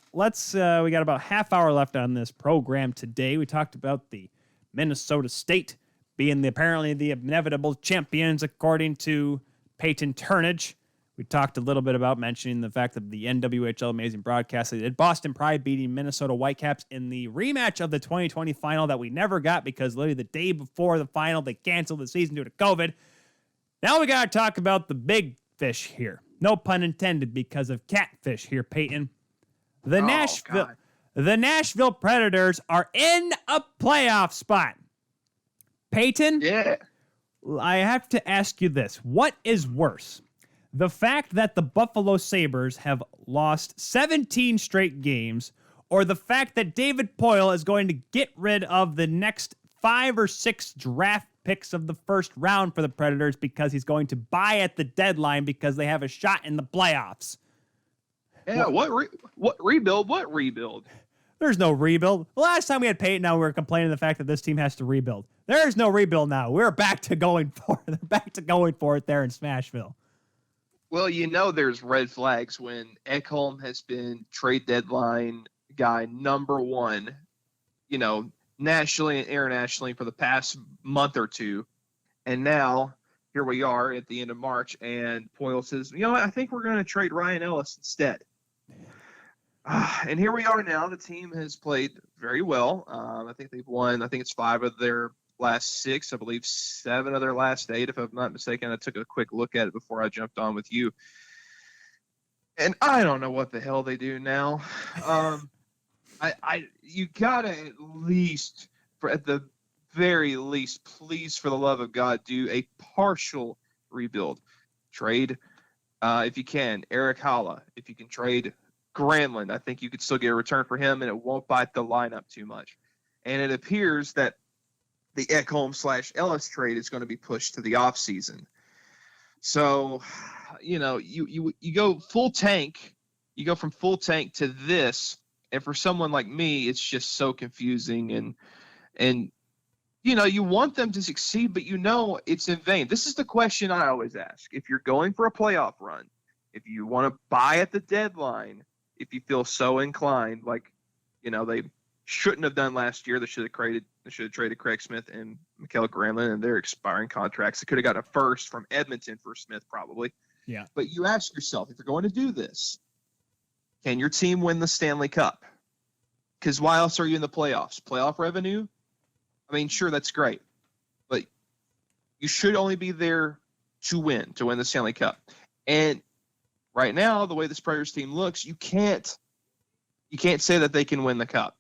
we got about half hour left on this program today. We talked about the Minnesota State being apparently the inevitable champions according to Peyton Turnage. We talked a little bit about mentioning the fact that the NWHL amazing broadcast they did. Boston Pride beating Minnesota Whitecaps in the rematch of the 2020 final that we never got because literally the day before the final they canceled the season due to COVID. Now we got to talk about the big fish here. No pun intended because of catfish here, Peyton. The Nashville Predators are in a playoff spot. Peyton? Yeah. I have to ask you this. What is worse? The fact that the Buffalo Sabres have lost 17 straight games, or the fact that David Poile is going to get rid of the next 5 or 6 draft picks of the first round for the Predators because he's going to buy at the deadline because they have a shot in the playoffs? Yeah, what rebuild? What rebuild? There's no rebuild. The last time we had Peyton, now we were complaining the fact that this team has to rebuild. There is no rebuild now. We're back to going for it. They're back to going for it there in Smashville. Well, there's red flags when Ekholm has been trade deadline guy number one, nationally and internationally for the past month or two. And now here we are at the end of March, and Poile says, I think we're going to trade Ryan Ellis instead. And here we are now. The team has played very well. I think they've won, it's 5 of their last 6, I believe 7 of their last 8, if I'm not mistaken. I took a quick look at it before I jumped on with you. And I don't know what the hell they do now. You gotta at least, at the very least, please, for the love of God, do a partial rebuild. Trade, if you can, Eric Haula. If you can trade Granlund, I think you could still get a return for him, and it won't bite the lineup too much. And it appears that the Ekholm/Ellis trade is going to be pushed to the offseason. So, you go full tank. You go from full tank to this, and for someone like me, it's just so confusing. And you want them to succeed, but it's in vain. This is the question I always ask. If you're going for a playoff run, if you want to buy at the deadline, if you feel so inclined, like, they shouldn't have done last year. They should have traded Craig Smith and Mikael Granlund and their expiring contracts. They could have got a first from Edmonton for Smith, probably. Yeah. But you ask yourself, if you're going to do this, can your team win the Stanley Cup? Because why else are you in the playoffs? Playoff revenue? Sure, that's great. But you should only be there to win the Stanley Cup. And right now, the way this Predators team looks, you can't say that they can win the Cup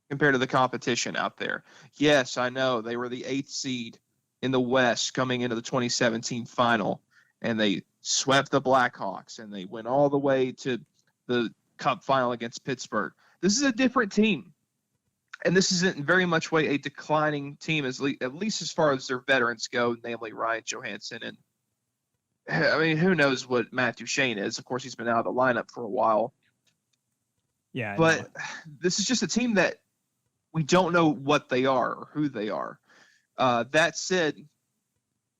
compared to the competition out there. Yes, I know they were the 8th seed in the West coming into the 2017 final, and they swept the Blackhawks, and they went all the way to the Cup final against Pittsburgh. This is a different team, and this isn't very much way a declining team, at least as far as their veterans go, namely Ryan Johansson. And who knows what Matt Duchene is? Of course, he's been out of the lineup for a while. Yeah, but this is just a team that we don't know what they are or who they are. That said,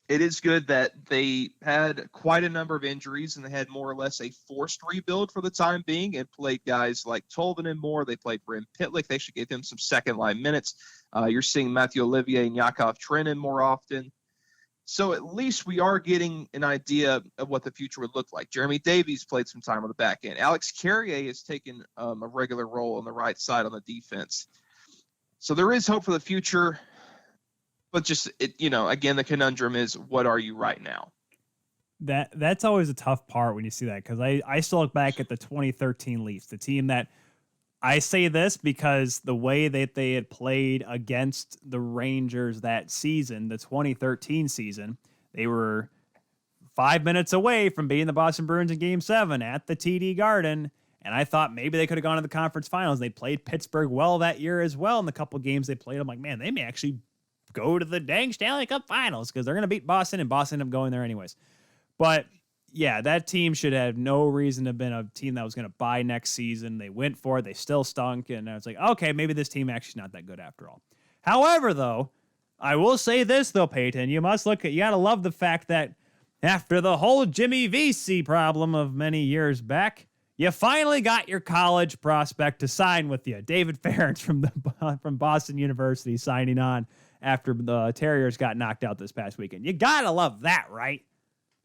it is good that they had quite a number of injuries and they had more or less a forced rebuild for the time being and played guys like Tolvanen more. They played Brent Pitlick. They actually gave him some second-line minutes. You're seeing Matthew Olivier and Yakov Trenin more often. So at least we are getting an idea of what the future would look like. Jeremy Davies played some time on the back end. Alex Carrier has taken a regular role on the right side on the defense. So there is hope for the future. But just, again, the conundrum is, what are you right now? That's always a tough part when you see that, because I still look back at the 2013 Leafs, the team that I say this because the way that they had played against the Rangers that season, the 2013 season, they were 5 minutes away from beating the Boston Bruins in Game 7 at the TD Garden. And I thought maybe they could have gone to the conference finals. They played Pittsburgh well that year as well in the couple games they played. I'm like, man, they may actually go to the dang Stanley Cup finals because they're going to beat Boston, and Boston ended up going there anyways. But, yeah, that team should have no reason to have been a team that was going to buy next season. They went for it. They still stunk. And I was like, okay, maybe this team actually is not that good after all. However, though, I will say this, though, Peyton. You got to love the fact that after the whole Jimmy VC problem of many years back, you finally got your college prospect to sign with you. David Ferentz from Boston University signing on after the Terriers got knocked out this past weekend. You got to love that, right?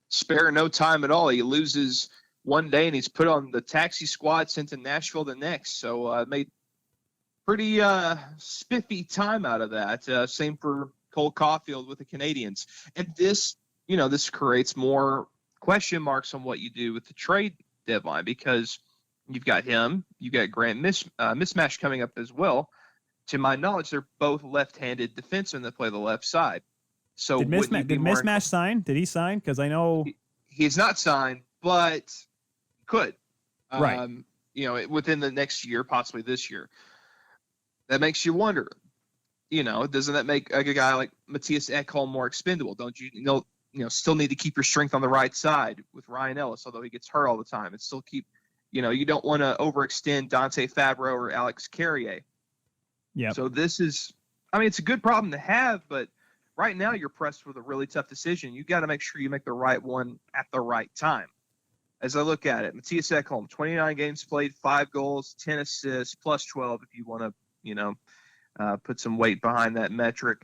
Spare no time at all. He loses one day and he's put on the taxi squad sent to Nashville the next. So made pretty spiffy time out of that. Same for Cole Caulfield with the Canadians. And this creates more question marks on what you do with the trade deadline, because you've got him, you've got Grant Mismash coming up as well. To my knowledge, they're both left-handed defensemen that play the left side. So did Mismash sign? Did he sign? Because I know he's not signed, but could. Right. Within the next year, possibly this year. That makes you wonder. Doesn't that make a guy like Matthias Ekholm more expendable? Don't you still need to keep your strength on the right side with Ryan Ellis, although he gets hurt all the time, and still keep, you don't want to overextend Dante Fabro or Alex Carrier. Yeah. So this is, it's a good problem to have, but right now you're pressed with a really tough decision. You got to make sure you make the right one at the right time. As I look at it, Matthias Ekholm, 29 games played, 5 goals, 10 assists, plus 12 if you want to, put some weight behind that metric.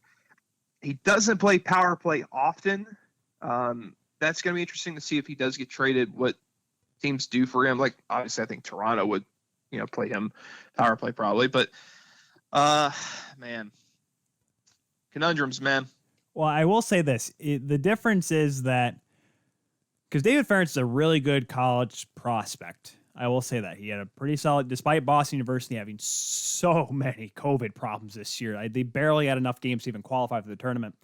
He doesn't play power play often. That's going to be interesting to see if he does get traded, what teams do for him. Like, obviously, I think Toronto would, play him power play probably. But, man, conundrums, man. Well, I will say this. The difference is that because David Ferentz is a really good college prospect. I will say that. He had a pretty solid, despite Boston University having so many COVID problems this year. They barely had enough games to even qualify for the tournament.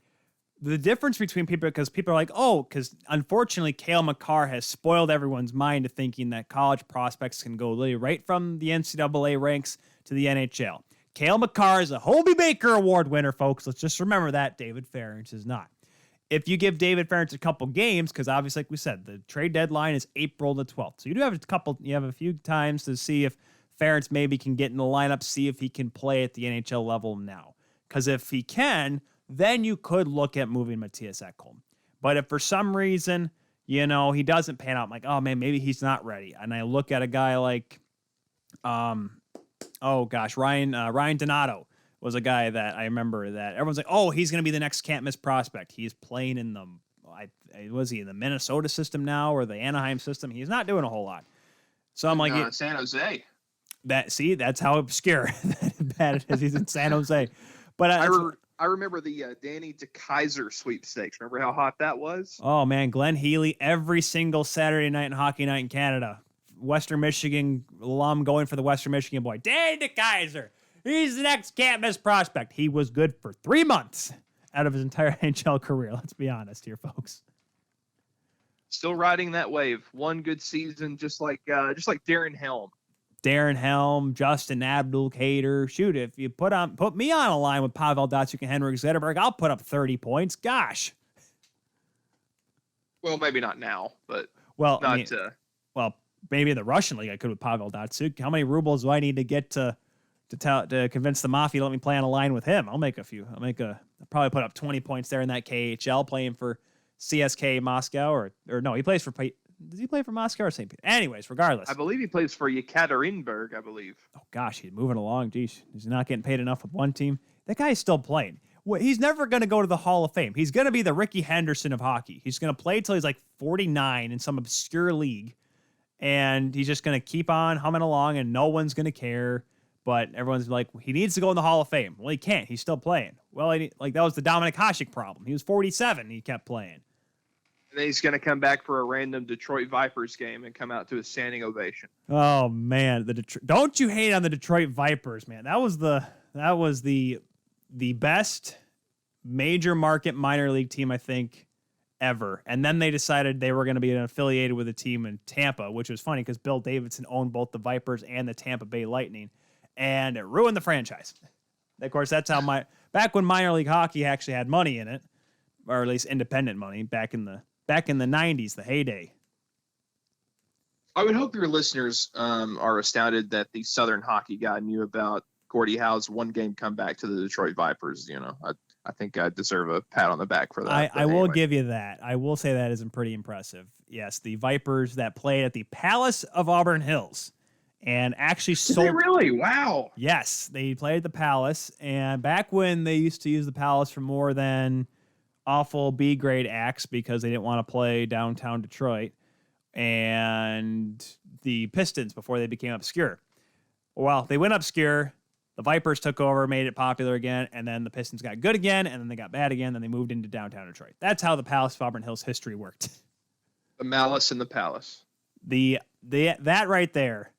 The difference between people, because people are like, because unfortunately, Cale Makar has spoiled everyone's mind to thinking that college prospects can go literally right from the NCAA ranks to the NHL. Cale Makar is a Hobie Baker Award winner, folks. Let's just remember that. David Ferentz is not. If you give David Ferentz a couple games, because obviously, like we said, the trade deadline is April the 12th. So you have a few times to see if Ferentz maybe can get in the lineup, see if he can play at the NHL level now. Because if he can, then you could look at moving Matthias Ekholm. But if for some reason, he doesn't pan out, I'm like, oh man, maybe he's not ready. And I look at a guy like, Ryan Donato was a guy that I remember that everyone's like, oh, he's going to be the next can't miss prospect. He's playing in in the Minnesota system now or the Anaheim system? He's not doing a whole lot. So I'm like, San Jose. That's how obscure that it is. He's in San Jose. But I remember the Danny DeKeyser sweepstakes. Remember how hot that was? Oh, man. Glenn Healy every single Saturday night and hockey night in Canada. Western Michigan alum going for the Western Michigan boy. Danny DeKeyser. He's the next can't miss prospect. He was good for 3 months out of his entire NHL career. Let's be honest here, folks. Still riding that wave. One good season, just like Darren Helm. Darren Helm, Justin Abdul-Kader. Shoot, if you put me on a line with Pavel Datsyuk and Henrik Zetterberg, I'll put up 30 points. Gosh. Well, maybe not now, but maybe in the Russian league I could with Pavel Datsyuk. How many rubles do I need to get to convince the Mafia to let me play on a line with him? I'll probably put up 20 points there in that KHL playing for CSK Moscow or no, he plays for. Does he play for Moscow or St. Peter? Anyways, regardless. I believe he plays for Yekaterinburg, I believe. Oh, gosh, he's moving along. Geez, he's not getting paid enough with one team. That guy's still playing. He's never going to go to the Hall of Fame. He's going to be the Ricky Henderson of hockey. He's going to play till he's like 49 in some obscure league, and he's just going to keep on humming along, and no one's going to care. But everyone's like, he needs to go in the Hall of Fame. Well, he can't. He's still playing. Well, that was the Dominik Hasek problem. He was 47. He kept playing. And then he's going to come back for a random Detroit Vipers game and come out to a standing ovation. Oh man, don't you hate on the Detroit Vipers, man? That was the best major market minor league team I think ever. And then they decided they were going to be affiliated with a team in Tampa, which was funny because Bill Davidson owned both the Vipers and the Tampa Bay Lightning, and it ruined the franchise. Of course, that's how back when minor league hockey actually had money in it, or at least independent money back in the 90s, the heyday. I would hope your listeners are astounded that the Southern hockey guy knew about Gordie Howe's one-game comeback to the Detroit Vipers. You know, I think I deserve a pat on the back for that. I will give you that. I will say that is pretty impressive. Yes, the Vipers that played at the Palace of Auburn Hills and actually Did they really? Wow. Yes, they played at the Palace, and back when they used to use the Palace for more than awful B-grade acts because they didn't want to play downtown Detroit, and the Pistons before they became obscure. Well, they went obscure. The Vipers took over, made it popular again, and then the Pistons got good again, and then they got bad again, then they moved into downtown Detroit. That's how the Palace of Auburn Hills history worked. The Malice in the Palace. That right there,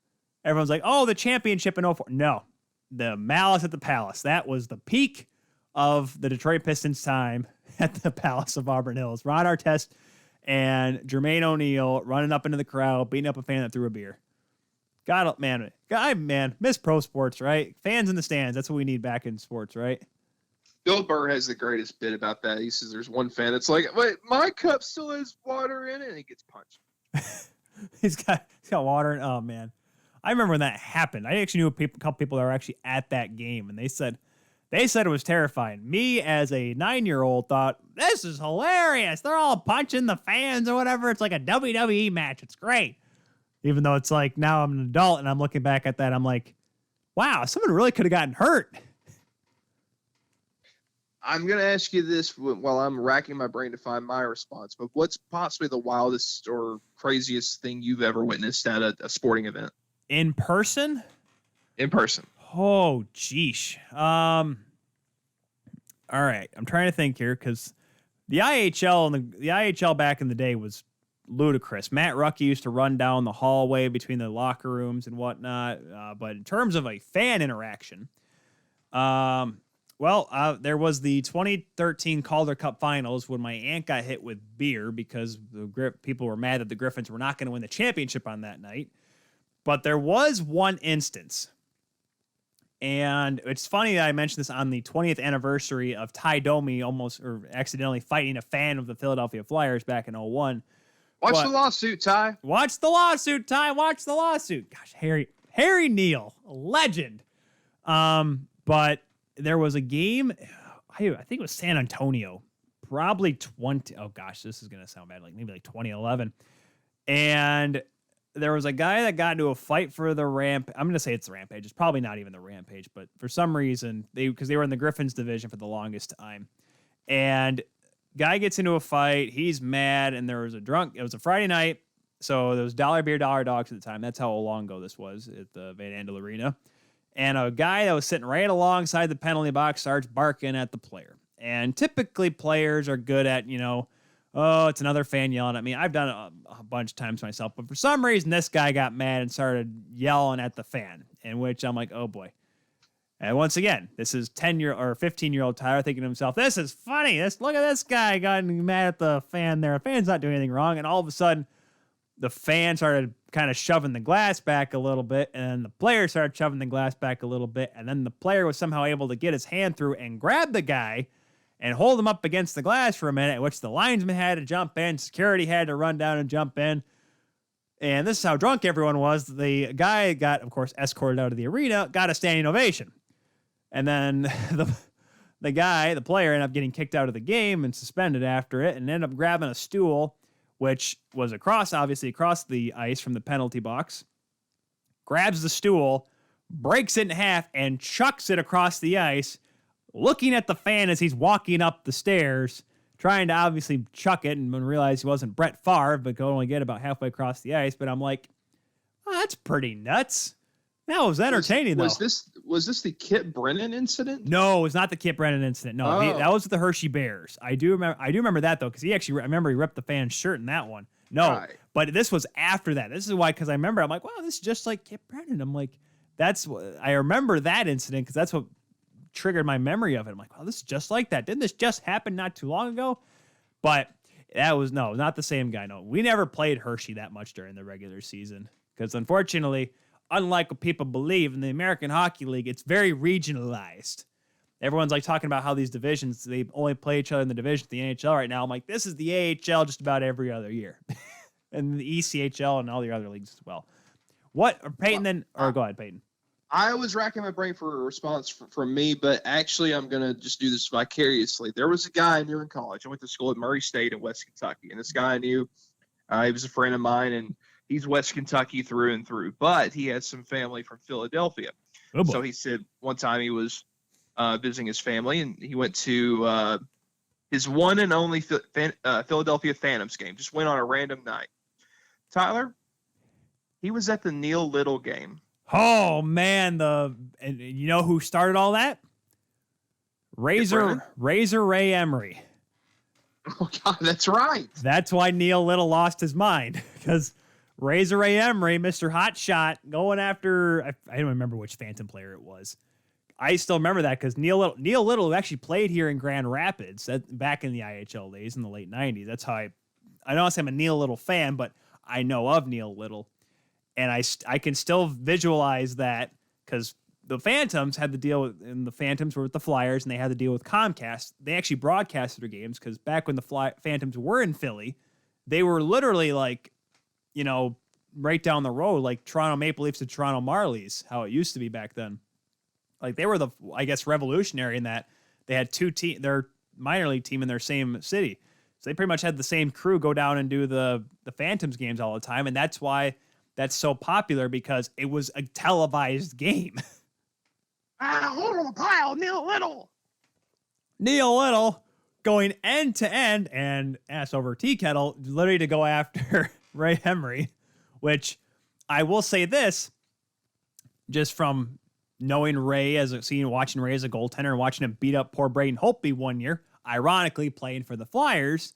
everyone's like, oh, the championship in 04. No, the Malice at the Palace. That was the peak of the Detroit Pistons' time at the Palace of Auburn Hills. Ron Artest and Jermaine O'Neal running up into the crowd, beating up a fan that threw a beer. God, man, miss pro sports, right? Fans in the stands. That's what we need back in sports, right? Bill Burr has the greatest bit about that. He says there's one fan that's like, wait, my cup still has water in it, and he gets punched. he's got water in. Oh man, I remember when that happened. I actually knew a couple people that were actually at that game, and they said it was terrifying. Me as a 9-year-old thought this is hilarious. They're all punching the fans or whatever. It's like a WWE match. It's great. Even though it's like now I'm an adult and I'm looking back at that, I'm like, wow, someone really could have gotten hurt. I'm going to ask you this while I'm racking my brain to find my response, but what's possibly the wildest or craziest thing you've ever witnessed at a sporting event? In person? In person. Oh, geesh. All right. I'm trying to think here because the IHL back in the day was ludicrous. Matt Rucky used to run down the hallway between the locker rooms and whatnot. But in terms of a fan interaction, there was the 2013 Calder Cup Finals when my aunt got hit with beer because people were mad that the Griffins were not going to win the championship on that night. But there was one instance, and it's funny that I mentioned this on the 20th anniversary of Ty Domi almost or accidentally fighting a fan of the Philadelphia Flyers back in 2001. Watch the lawsuit, Ty. Watch the lawsuit, Ty. Watch the lawsuit. Gosh, Harry Neal, a legend. But there was a game, I think it was San Antonio, probably 20. Oh gosh, this is gonna sound bad. Maybe 2011. And there was a guy that got into a fight for the I'm gonna say it's the Rampage. It's probably not even the Rampage, but for some reason because they were in the Griffins division for the longest time, and guy gets into a fight. He's mad, and there was it was a Friday night, so there was Dollar Beer, Dollar Dogs at the time. That's how long ago this was at the Van Andel Arena. And a guy that was sitting right alongside the penalty box starts barking at the player. And typically players are good at, oh, it's another fan yelling at me. I've done it a bunch of times myself. But for some reason, this guy got mad and started yelling at the fan, in which I'm like, oh, boy. And once again, this is 15-year-old Tyler thinking to himself, this is funny. Look at this guy getting mad at the fan there. The fan's not doing anything wrong. And all of a sudden, the fan started kind of shoving the glass back a little bit, and the player started shoving the glass back a little bit, and then the player was somehow able to get his hand through and grab the guy and hold him up against the glass for a minute, which the linesman had to jump in, security had to run down and jump in. And this is how drunk everyone was. The guy got, of course, escorted out of the arena, got a standing ovation. And then the player, ended up getting kicked out of the game and suspended after it, and ended up grabbing a stool, which was obviously across the ice from the penalty box, grabs the stool, breaks it in half, and chucks it across the ice, looking at the fan as he's walking up the stairs, trying to obviously chuck it, and realize he wasn't Brett Favre, but could only get about halfway across the ice. But I'm like, oh, that's pretty nuts. That was entertaining, though. Was this the Kit Brennan incident? No, it was not the Kit Brennan incident. No, that was the Hershey Bears. I do remember that, though, because I remember he ripped the fan's shirt in that one. No, right. But this was after that. This is why, because I remember, I'm like, wow, this is just like Kit Brennan. I'm like, I remember that incident because that's what triggered my memory of it. I'm like, wow, this is just like that. Didn't this just happen not too long ago? But That was not the same guy. No, we never played Hershey that much during the regular season because unfortunately, unlike what people believe in the American Hockey League, it's very regionalized. Everyone's like talking about how these divisions, they only play each other in the division, the NHL right now. I'm like, this is the AHL just about every other year. And the ECHL and all the other leagues as well. What, Peyton go ahead, Peyton. I was racking my brain for a response from me, but actually I'm going to just do this vicariously. There was a guy I knew in college. I went to school at Murray State in West Kentucky, and this guy I knew, he was a friend of mine, and he's West Kentucky through and through, but he has some family from Philadelphia. Oh, boy. So he said one time he was visiting his family, and he went to his one and only Philadelphia Phantoms game, just went on a random night. Tyler, he was at the Neil Little game. Oh man, and you know who started all that? Razor Ray Emery. Oh God, that's right. That's why Neil Little lost his mind because Razor Ray Emery, Mr. Hot Shot, going after I don't remember which Phantom player it was. I still remember that because Neil Little actually played here in Grand Rapids back in the IHL days in the late '90s. That's how I don't say I'm a Neil Little fan, but I know of Neil Little. And I can still visualize that because the Phantoms had the deal and the Phantoms were with the Flyers, and they had the deal with Comcast. They actually broadcasted their games because back when the Phantoms were in Philly, they were literally like, right down the road, like Toronto Maple Leafs to Toronto Marlies, how it used to be back then. Like they were revolutionary in that they had their minor league team in their same city. So they pretty much had the same crew go down and do the Phantoms games all the time, and that's why that's so popular because it was a televised game. Hold on the pile, Neil Little. Neil Little going end to end and ass over tea kettle, literally to go after Ray Emery, which I will say this, just from knowing Ray watching Ray as a goaltender and watching him beat up poor Braden Holtby one year, ironically playing for the Flyers.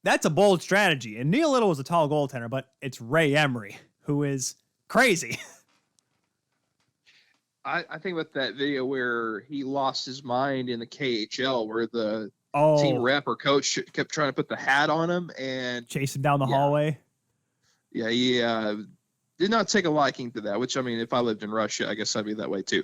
That's a bold strategy. And Neil Little was a tall goaltender, but it's Ray Emery, who is crazy. I think about that video where he lost his mind in the KHL, where the team rep or coach kept trying to put the hat on him and chase him down the hallway. Yeah, he did not take a liking to that, which, I mean, if I lived in Russia, I guess I'd be that way too.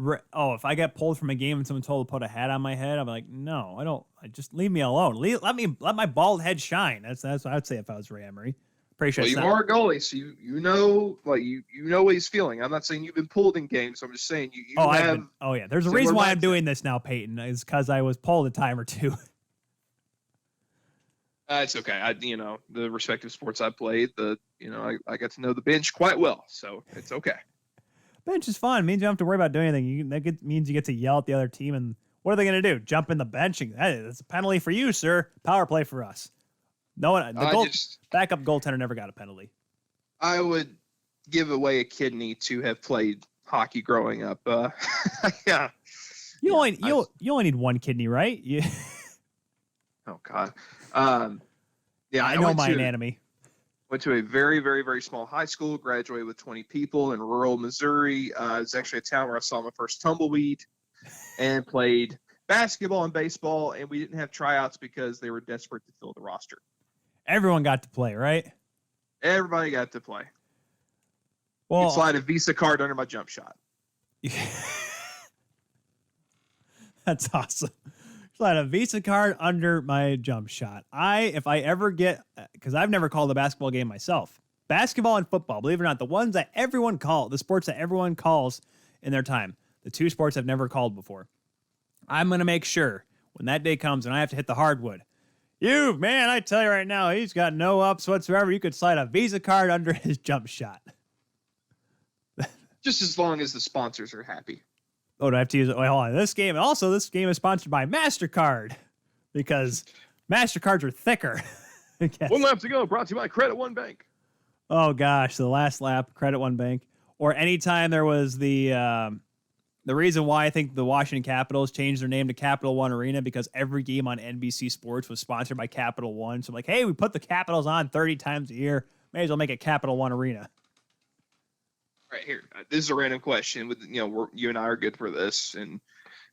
If I get pulled from a game and someone told to put a hat on my head, I'm like, no, I don't. Just leave me alone. Let my bald head shine. That's what I'd say if I was Ray Emery. Pretty sure. Well, you are a goalie, so you know what he's feeling. I'm not saying you've been pulled in games. So I'm just saying you have. Yeah. There's a reason why I'm doing this now, Peyton. Is because I was pulled a time or two. It's okay. The respective sports I played, I got to know the bench quite well, so it's okay. Bench is fun. It means you don't have to worry about doing anything. That means you get to yell at the other team, and what are they going to do? Jump in the bench? And, hey, that's a penalty for you, sir. Power play for us. No one. Backup goaltender never got a penalty. I would give away a kidney to have played hockey growing up. Yeah. You only need one kidney, right? Oh God. Yeah, I know my anatomy. Went to a very, very, very small high school, graduated with 20 people in rural Missouri. It was actually a town where I saw my first tumbleweed and played basketball and baseball, and we didn't have tryouts because they were desperate to fill the roster. Everyone got to play, right? Everybody got to play. Well, you could slide a Visa card under my jump shot. That's awesome. Slide a Visa card under my jump shot. If I ever get, because I've never called a basketball game myself. Basketball and football, believe it or not, the ones that everyone the sports that everyone calls in their time, the two sports I've never called before. I'm going to make sure when that day comes and I have to hit the hardwood, I tell you right now, he's got no ups whatsoever. You could slide a Visa card under his jump shot. Just as long as the sponsors are happy. Oh, do I have to use it? Wait, hold on. This game is sponsored by MasterCard because MasterCards are thicker. One lap to go, brought to you by Credit One Bank. Oh, gosh, the last lap, Credit One Bank. Or anytime there was the reason why I think the Washington Capitals changed their name to Capital One Arena because every game on NBC Sports was sponsored by Capital One. So I'm like, hey, we put the Capitals on 30 times a year. May as well make it Capital One Arena. Right here. This is a random question. You and I are good for this, and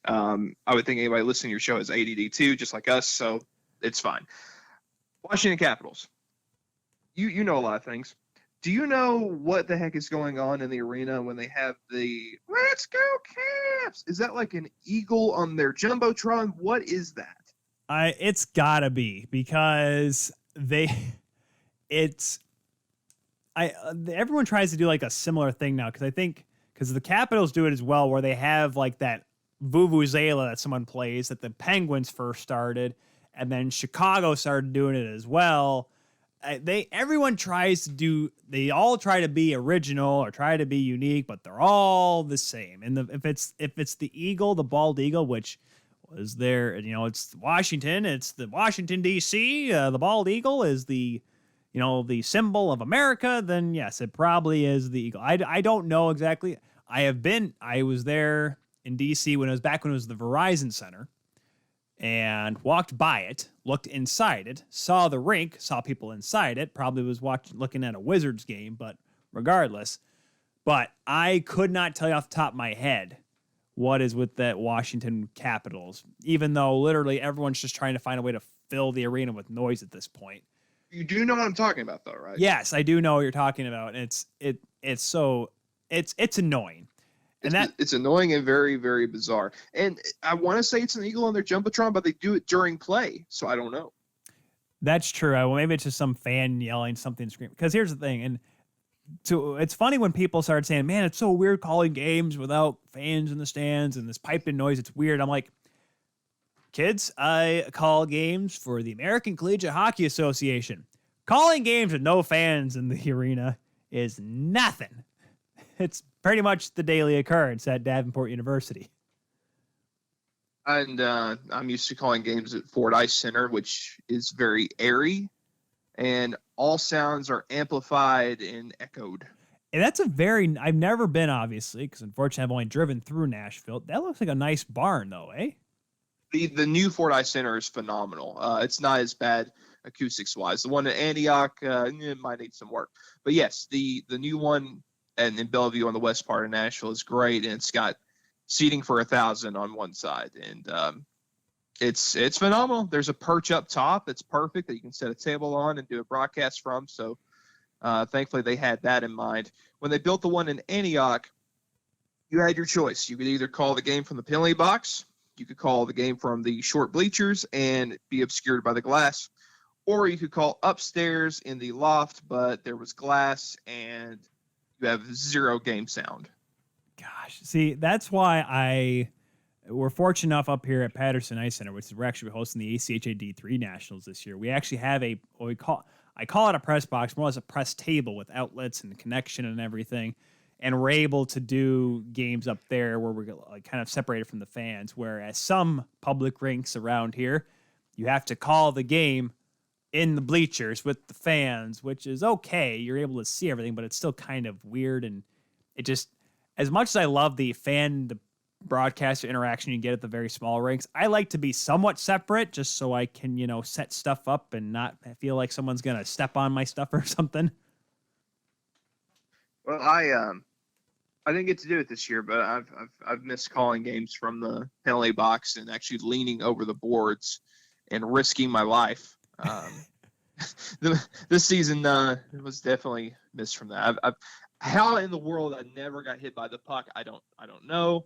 I would think anybody listening to your show has ADD too, just like us, so it's fine. Washington Capitals. You know a lot of things. Do you know what the heck is going on in the arena when they have the "Let's Go Caps"? Is that like an eagle on their jumbotron? What is that? It's gotta be because everyone tries to do like a similar thing now because the Capitals do it as well, where they have like that vuvuzela that someone plays that the Penguins first started, and then Chicago started doing it as well. Everyone tries to do. They all try to be original or try to be unique, but they're all the same. And if it's the eagle, the bald eagle, which was there, it's Washington. It's the Washington D.C. The bald eagle is the symbol of America. Then yes, it probably is the eagle. I don't know exactly. I was there in D.C. when it was the Verizon Center, and walked by it, looked inside it, saw the rink, saw people inside it, probably was looking at a Wizards game, but regardless. But I could not tell you off the top of my head what is with that Washington Capitals, even though literally everyone's just trying to find a way to fill the arena with noise at this point. You do know what I'm talking about, though, right? Yes, I do know what you're talking about. And it's annoying. It's annoying and very, very bizarre. And I want to say it's an eagle on their jumbotron, but they do it during play, so I don't know. That's true. Well, maybe it's just some fan yelling something, screaming. Because here's the thing, and it's funny when people start saying, "Man, it's so weird calling games without fans in the stands and this piping noise. It's weird." I'm like, kids, I call games for the American Collegiate Hockey Association. Calling games with no fans in the arena is nothing. It's pretty much the daily occurrence at Davenport University. And I'm used to calling games at Ford Ice Center, which is very airy, and all sounds are amplified and echoed. And that's I've never been, obviously, because unfortunately I've only driven through Nashville. That looks like a nice barn, though, eh? The new Ford Ice Center is phenomenal. It's not as bad acoustics-wise. The one in Antioch it might need some work. But yes, the new one and in Bellevue on the west part of Nashville is great, and it's got seating for 1,000 on one side, and it's phenomenal. There's a perch up top that's perfect that you can set a table on and do a broadcast from. So thankfully they had that in mind. When they built the one in Antioch, you had your choice. You could either call the game from the penalty box, you could call the game from the short bleachers and be obscured by the glass, or you could call upstairs in the loft, but there was glass and you have zero game sound. Gosh, see, that's why we're fortunate enough up here at Patterson Ice Center, which is we're actually hosting the ACHA D3 Nationals this year. We actually have I call it a press box, more as a press table with outlets and connection and everything. And we're able to do games up there where we're like kind of separated from the fans, whereas some public rinks around here, you have to call the game in the bleachers with the fans, which is okay. You're able to see everything, but it's still kind of weird. And it just, as much as I love the broadcaster interaction you get at the very small rinks, I like to be somewhat separate just so I can, set stuff up and not feel like someone's going to step on my stuff or something. Well, I didn't get to do it this year, but I've missed calling games from the penalty box and actually leaning over the boards and risking my life. This season was definitely missed from that. How in the world I never got hit by the puck, I don't know.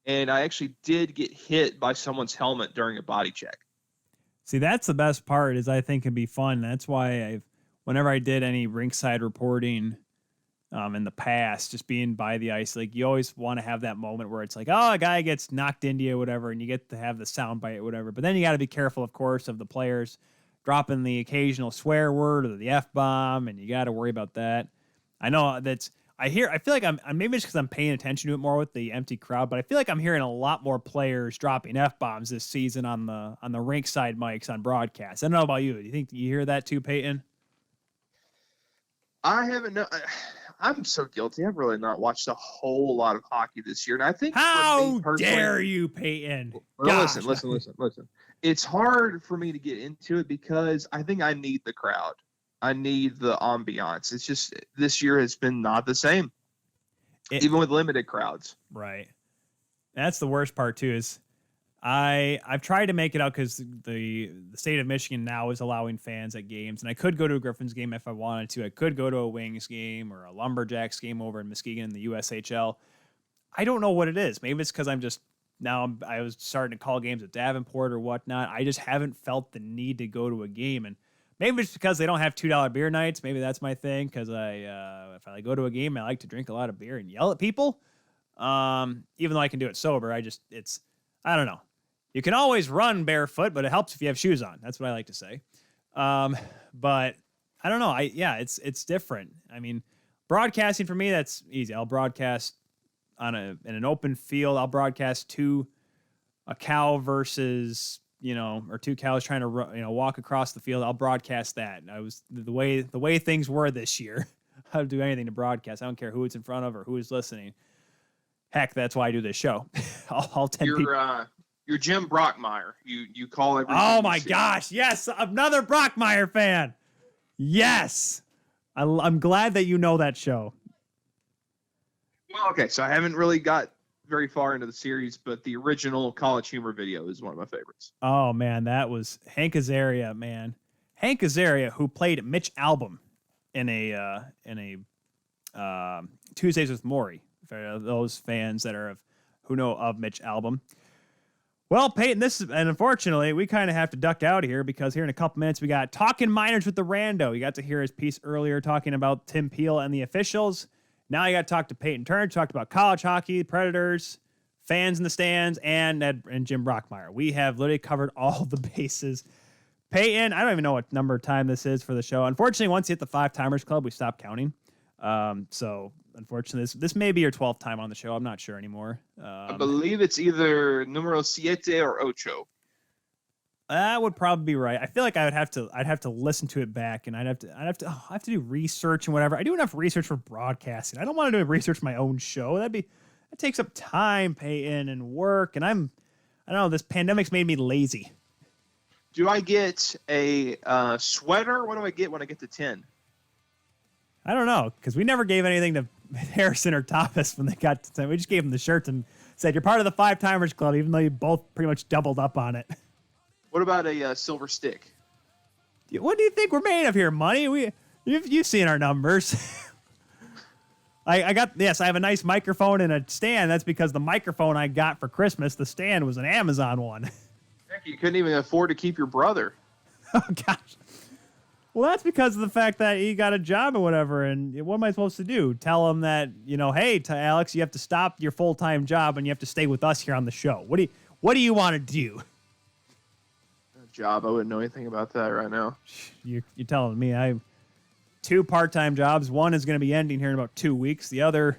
And I actually did get hit by someone's helmet during a body check. See, that's the best part, is I think it'd be fun. That's why whenever I did any rinkside reporting in the past, just being by the ice, like you always want to have that moment where it's like, oh, a guy gets knocked into you, whatever, and you get to have the sound bite or whatever. But then you got to be careful, of course, of the players dropping the occasional swear word or the F-bomb, and you got to worry about that. I know I feel like I'm maybe it's because I'm paying attention to it more with the empty crowd, but I feel like I'm hearing a lot more players dropping F-bombs this season on the rink side mics on broadcast. I don't know about you. Do you think you hear that too, Peyton? I haven't. I'm so guilty. I've really not watched a whole lot of hockey this year, and I think how dare you, Peyton? Well, listen. It's hard for me to get into it because I think I need the crowd. I need the ambiance. It's just this year has been not the same, even with limited crowds. Right. That's the worst part too. Is I've tried to make it out because the state of Michigan now is allowing fans at games, and I could go to a Griffins game if I wanted to. I could go to a Wings game or a Lumberjacks game over in Muskegon in the USHL. I don't know what it is. Maybe it's because I was starting to call games at Davenport or whatnot. I just haven't felt the need to go to a game, and maybe it's because they don't have $2 beer nights. Maybe that's my thing. Because if I go to a game, I like to drink a lot of beer and yell at people. Even though I can do it sober, I don't know. You can always run barefoot, but it helps if you have shoes on. That's what I like to say. But I don't know. It's different. I mean, broadcasting for me, that's easy. I'll broadcast in an open field. I'll broadcast to a cow versus, or two cows trying to walk across the field. I'll broadcast that. I was the way things were this year. I'll do anything to broadcast. I don't care who it's in front of or who is listening. Heck, that's why I do this show. I'll 10 people. You're Jim Brockmeyer. You call everything. Oh my gosh! Yes, another Brockmeyer fan. Yes, I'm glad that you know that show. Well, okay, so I haven't really got very far into the series, but the original College Humor video is one of my favorites. Oh man, that was Hank Azaria. Man, Hank Azaria, who played Mitch Albom in a Tuesdays with Maury. For those fans that who know of Mitch Albom. Well, Peyton, and unfortunately, we kind of have to duck out here because here in a couple minutes, we got Talking Minors with the Rando. You got to hear his piece earlier talking about Tim Peel and the officials. Now you got to talk to Peyton Turnage, talked about college hockey, Predators, fans in the stands, and Jim Brockmeyer. We have literally covered all the bases. Peyton, I don't even know what number of time this is for the show. Unfortunately, once you hit the 5 Timers Club, we stopped counting. So unfortunately, this may be your 12th time on the show. I'm not sure anymore. I believe it's either numero siete or ocho. That would probably be right. I feel like I'd have to listen to it back, and I'd have to do research and whatever. I do enough research for broadcasting. I don't want to do research for my own show. That takes up time, Peyton, and work. And I don't know. This pandemic's made me lazy. Do I get a sweater? What do I get when I get to 10? I don't know, because we never gave anything to Harrison or Thomas when they got to 10. We just gave them the shirts and said, you're part of the 5 Timers Club, even though you both pretty much doubled up on it. What about a silver stick? What do you think we're made of here, money? You've seen our numbers. I have a nice microphone and a stand. That's because the microphone I got for Christmas, the stand, was an Amazon one. Heck, you couldn't even afford to keep your brother. Oh, gosh. Well, that's because of the fact that he got a job or whatever, and what am I supposed to do? Tell him that, hey, to Alex, you have to stop your full-time job and you have to stay with us here on the show. What do you want to do? A job? I wouldn't know anything about that right now. You're telling me I have 2 part-time jobs. One is going to be ending here in about 2 weeks. The other,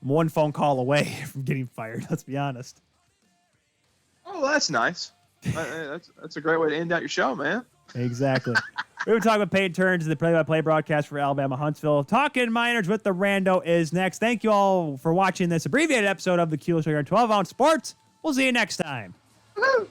I'm 1 phone call away from getting fired. Let's be honest. Oh, well, that's nice. That's a great way to end out your show, man. Exactly. We were talking about Peyton Turnage, the play-by-play broadcast for Alabama Huntsville. Talking Minors with the Rando is next. Thank you all for watching this abbreviated episode of the Keeler Sugar 12-Ounce Sports. We'll see you next time. Woo-hoo.